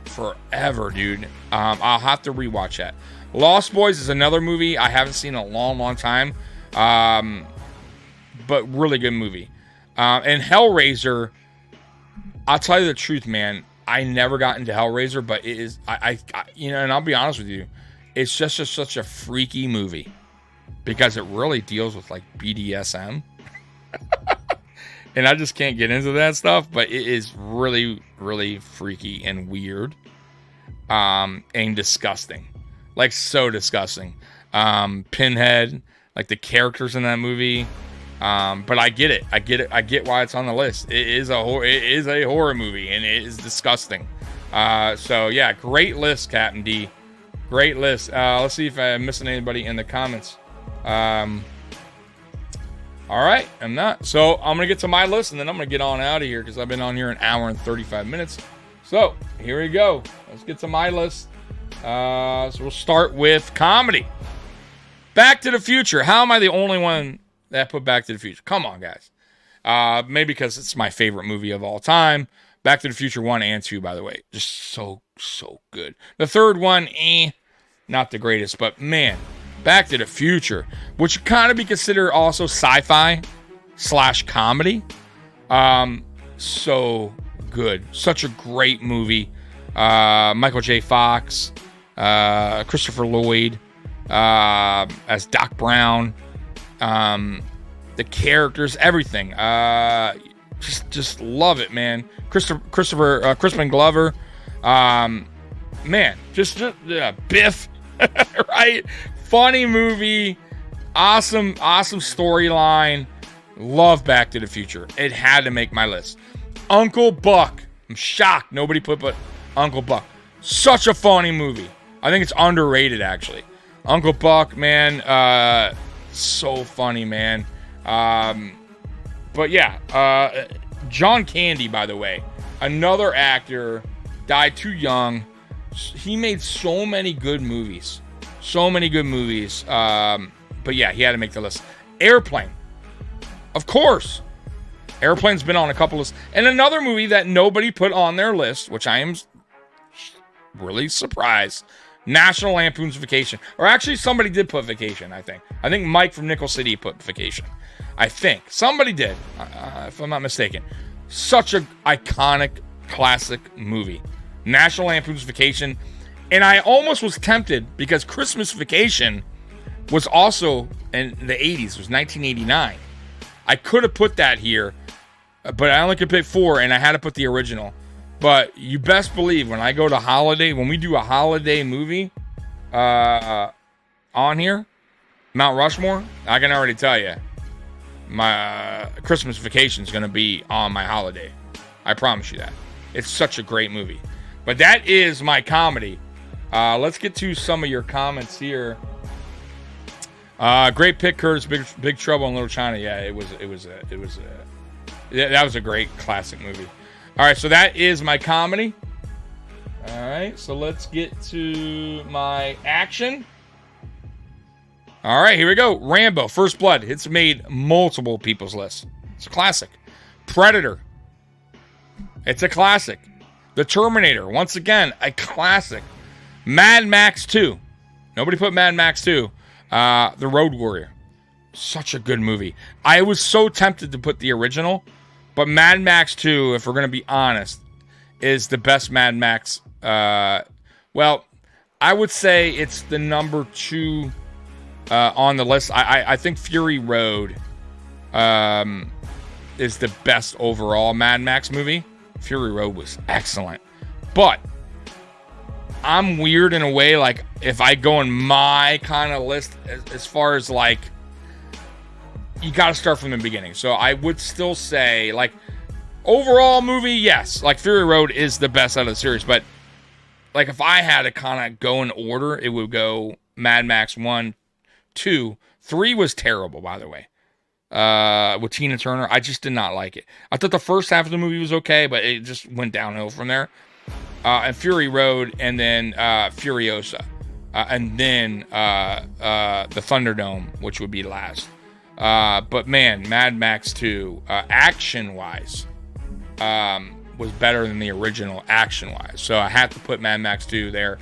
forever, dude. I'll have to rewatch that. Lost Boys is another movie I haven't seen in a long time. But really good movie. And Hellraiser, I'll tell you the truth, man. I never got into Hellraiser, but it is, and I'll be honest with you, it's just such a freaky movie because it really deals with like BDSM. And I just can't get into that stuff, but it is really, really freaky and weird. And disgusting. Like, so disgusting. Pinhead, like the characters in that movie, But I get it. I get why it's on the list. It is a horror movie, and it is disgusting. So yeah, great list, Captain D. Great list. Let's see if I'm missing anybody in the comments. All right, I'm not. So I'm gonna get to my list, and then I'm gonna get on out of here because I've been on here an hour and 35 minutes. So here we go. Let's get to my list. So we'll start with comedy. Back to the Future. How am I the only one that put Back to the Future? Come on, guys. Maybe because it's my favorite movie of all time. Back to the Future 1 and 2, by the way. Just so good. The third one, not the greatest, but man, Back to the Future, which kind of be considered also sci-fi / comedy. So good. Such a great movie. Michael J. Fox, Christopher Lloyd as Doc Brown. The characters, everything. Just love it, man. Crispin Glover. Man, Biff, right? Funny movie, awesome storyline. Love Back to the Future. It had to make my list. Uncle Buck. I'm shocked nobody put but Uncle Buck. Such a funny movie. I think it's underrated, actually. Uncle Buck, man, so funny, man. But yeah, John Candy, by the way, another actor, died too young. He made so many good movies. But yeah, he had to make the list. Airplane. Of course. Airplane's been on a couple lists. And another movie that nobody put on their list, which I am really surprised, National Lampoon's Vacation. Or actually, somebody did put Vacation, I think. I think Mike from Nickel City put Vacation. I think. Somebody did, if I'm not mistaken. Such an iconic, classic movie. National Lampoon's Vacation. And I almost was tempted because Christmas Vacation was also in the 80s. It was 1989. I could have put that here, but I only could pick 4, and I had to put the original. But you best believe when I go to holiday, when we do a holiday movie on here, Mount Rushmore, I can already tell you, my Christmas Vacation is going to be on my holiday. I promise you that. It's such a great movie. But that is my comedy. Let's get to some of your comments here. Great pick, Curtis. Big Trouble in Little China. Yeah, that was a great classic movie. All right, so that is my comedy. All right, so let's get to my action. All right, here we go. Rambo, First Blood. It's made multiple people's lists. It's a classic. Predator. It's a classic. The Terminator, once again, a classic. Mad Max 2. Nobody put Mad Max 2. The Road Warrior. Such a good movie. I was so tempted to put the original, but Mad Max 2, if we're going to be honest, is the best Mad Max. Well, I would say it's the number 2 on the list. I think Fury Road is the best overall Mad Max movie. Fury Road was excellent. But I'm weird in a way, like, if I go in my kind of list, as far as, like, you got to start from the beginning. So I would still say, like, overall movie, yes. Like, Fury Road is the best out of the series. But, like, if I had to kind of go in order, it would go Mad Max 1, 2. 3 was terrible, by the way. With Tina Turner, I just did not like it. I thought the first half of the movie was okay, but it just went downhill from there. And Fury Road, and then Furiosa, and then the Thunderdome, which would be last. But man, Mad Max 2, action-wise, was better than the original action-wise. So I had to put Mad Max 2 there.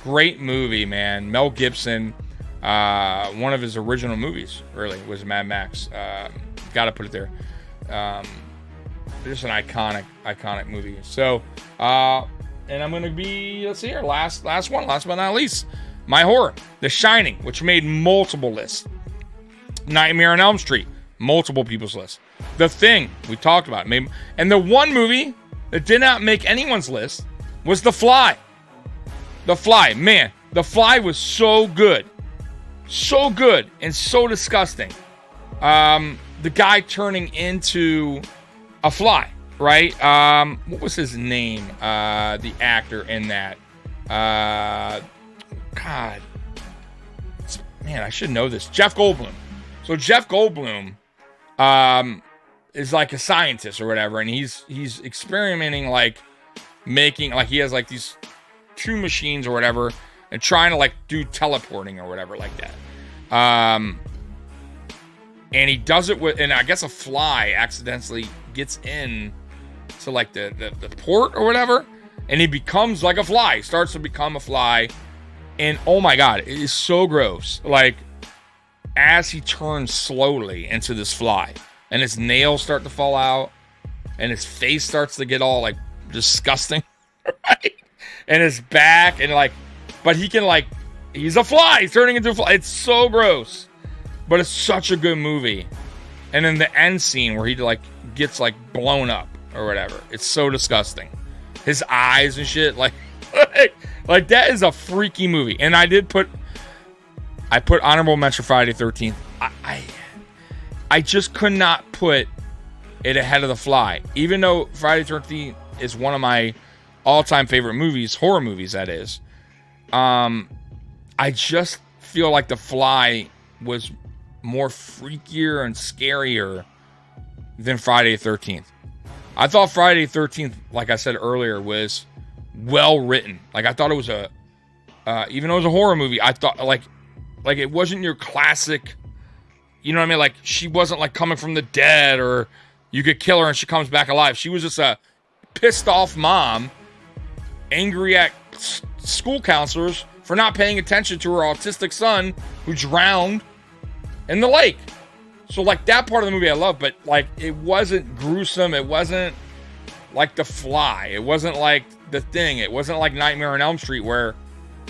Great movie, man. Mel Gibson, one of his original movies, really, was Mad Max. Got to put it there. Just an iconic movie. So, and I'm going to be, let's see here, last but not least, my horror, The Shining, which made multiple lists. Nightmare on Elm Street, multiple people's lists. The Thing, we talked about it. And the one movie that did not make anyone's list was The Fly. The Fly, man, The Fly was so good. So good and so disgusting. The the guy turning into a fly, right? What was his name? The actor in that. God. Man, I should know this. Jeff Goldblum. So Jeff Goldblum is like a scientist or whatever, and he's experimenting, like making, like he has like these 2 machines or whatever, and trying to like do teleporting or whatever like that. And he does it with, and I guess a fly accidentally gets in to like the port or whatever, and he becomes like a fly. He starts to become a fly, and oh my god, it is so gross. Like, as he turns slowly into this fly, and his nails start to fall out, and his face starts to get all like disgusting, right? And his back, and like, but he can like, he's a fly. He's turning into a fly. It's so gross. But it's such a good movie. And then the end scene where he like gets like blown up or whatever. It's so disgusting. His eyes and shit, like that is a freaky movie. And I put honorable mention Friday 13th. I just could not put it ahead of The Fly. Even though Friday 13th is one of my all-time favorite movies, horror movies that is. I just feel like The Fly was more freakier and scarier than Friday the 13th. I thought Friday the 13th, like I said earlier, was well written. Like, I thought it was even though it was a horror movie, I thought like it wasn't your classic, you know what I mean? Like, she wasn't like coming from the dead, or you could kill her and she comes back alive. She was just a pissed off mom, angry at school counselors for not paying attention to her autistic son who drowned in the lake. So like, that part of the movie I love, but like, it wasn't gruesome. It wasn't like The Fly. It wasn't like The Thing. It wasn't like Nightmare on Elm Street, where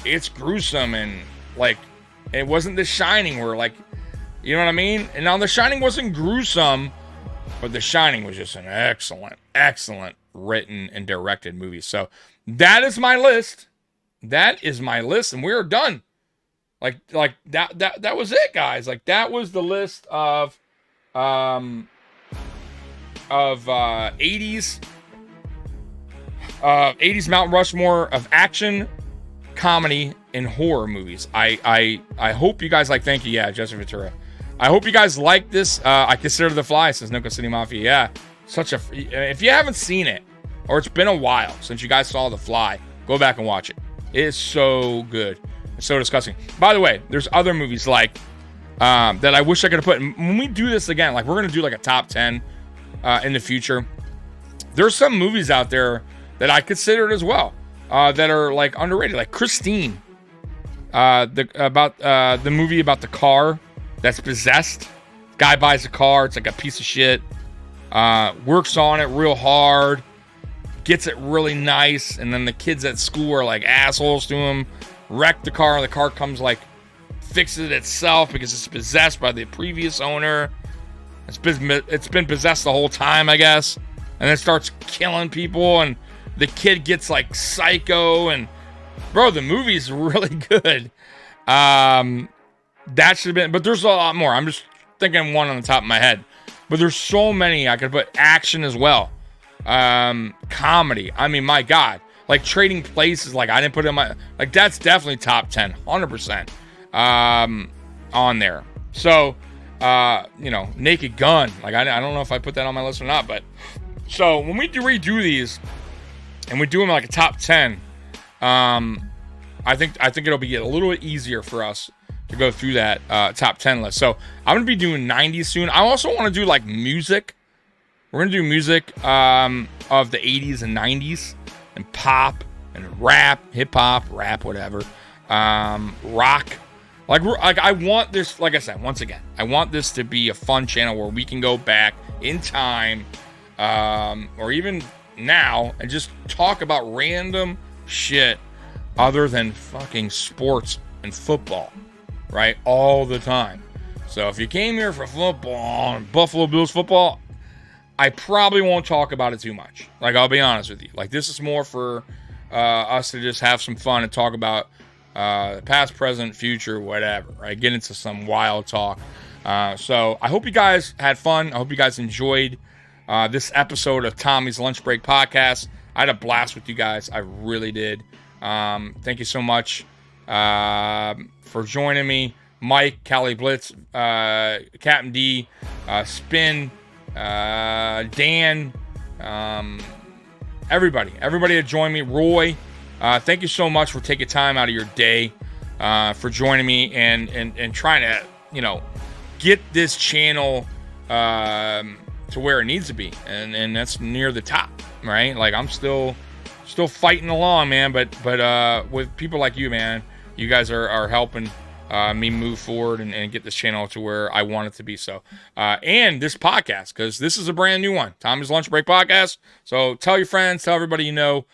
it's gruesome, and like, it wasn't The Shining, where like, you know what I mean? And now The Shining wasn't gruesome, but The Shining was just an excellent written and directed movie. So that is my list. That is my list, and we're done. Like that was it, guys. Like, that was the list of 80s Mount Rushmore of action, comedy, and horror movies. I hope you guys thank you, yeah, Jesse Ventura. I hope you guys like this. I consider The Fly, says Nuka City Mafia. Yeah, if you haven't seen it, or it's been a while since you guys saw The Fly, go back and watch it. It is so good. It's so disgusting. By the way, there's other movies like that I wish I could have put. And when we do this again, like, we're gonna do like a top 10 in the future. There's some movies out there that I considered as well that are like underrated, like Christine, the movie about the car that's possessed. Guy buys a car, it's like a piece of shit. Works on it real hard, gets it really nice, and then the kids at school are like assholes to him. Wreck the car, and the car comes, like, fixes it itself because it's possessed by the previous owner. It's been possessed the whole time, I guess. And then starts killing people, and the kid gets like psycho. And bro, the movie's really good. That should have been, but there's a lot more. I'm just thinking one on the top of my head, but there's so many. I could put action as well. Comedy, I mean, my god. Like, Trading Places, like, I didn't put it in my, like, that's definitely top 10, 100%, on there. So, you know, Naked Gun, like, I don't know if I put that on my list or not, but, so, when we redo these, and we do them like a top 10, I think it'll be a little bit easier for us to go through that, top 10 list. So, I'm gonna be doing 90s soon. I also want to do, like, music. We're gonna do music, of the 80s and 90s. And pop and rap, hip hop, rap, whatever, rock. Like I want this. Like I said, once again, I want this to be a fun channel where we can go back in time, or even now, and just talk about random shit other than fucking sports and football, right? All the time. So if you came here for football and Buffalo Bills football, I probably won't talk about it too much. Like, I'll be honest with you. Like, this is more for us to just have some fun and talk about past, present, future, whatever, right? Get into some wild talk. So I hope you guys had fun. I hope you guys enjoyed this episode of Tommy's Lunch Break Podcast. I had a blast with you guys. I really did. Thank you so much for joining me. Mike, Cali Blitz, Captain D, Spin, Dan, everybody that joined me. Roy, thank you so much for taking time out of your day for joining me and trying to, get this channel to where it needs to be, and that's near the top, right? Like, I'm still fighting along, man, but with people like you, man, you guys are helping me move forward and get this channel to where I want it to be. So and this podcast, because this is a brand new one, Tommy's Lunch Break Podcast. So tell your friends, tell everybody and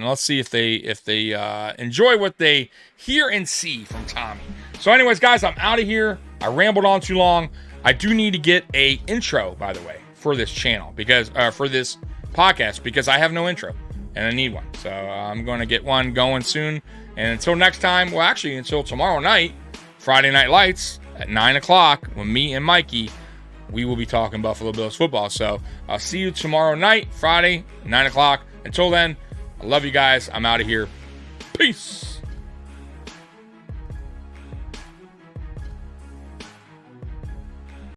let's see if they enjoy what they hear and see from Tommy. So anyways, guys, I'm out of here. I rambled on too long. I do need to get a intro, by the way, for this channel, because for this podcast, because I have no intro and I need one. So I'm going to get one going soon. And until next time, well, actually, until tomorrow night, Friday Night Lights at 9 o'clock, with me and Mikey, we will be talking Buffalo Bills football. So I'll see you tomorrow night, Friday, 9 o'clock. Until then, I love you guys. I'm out of here. Peace.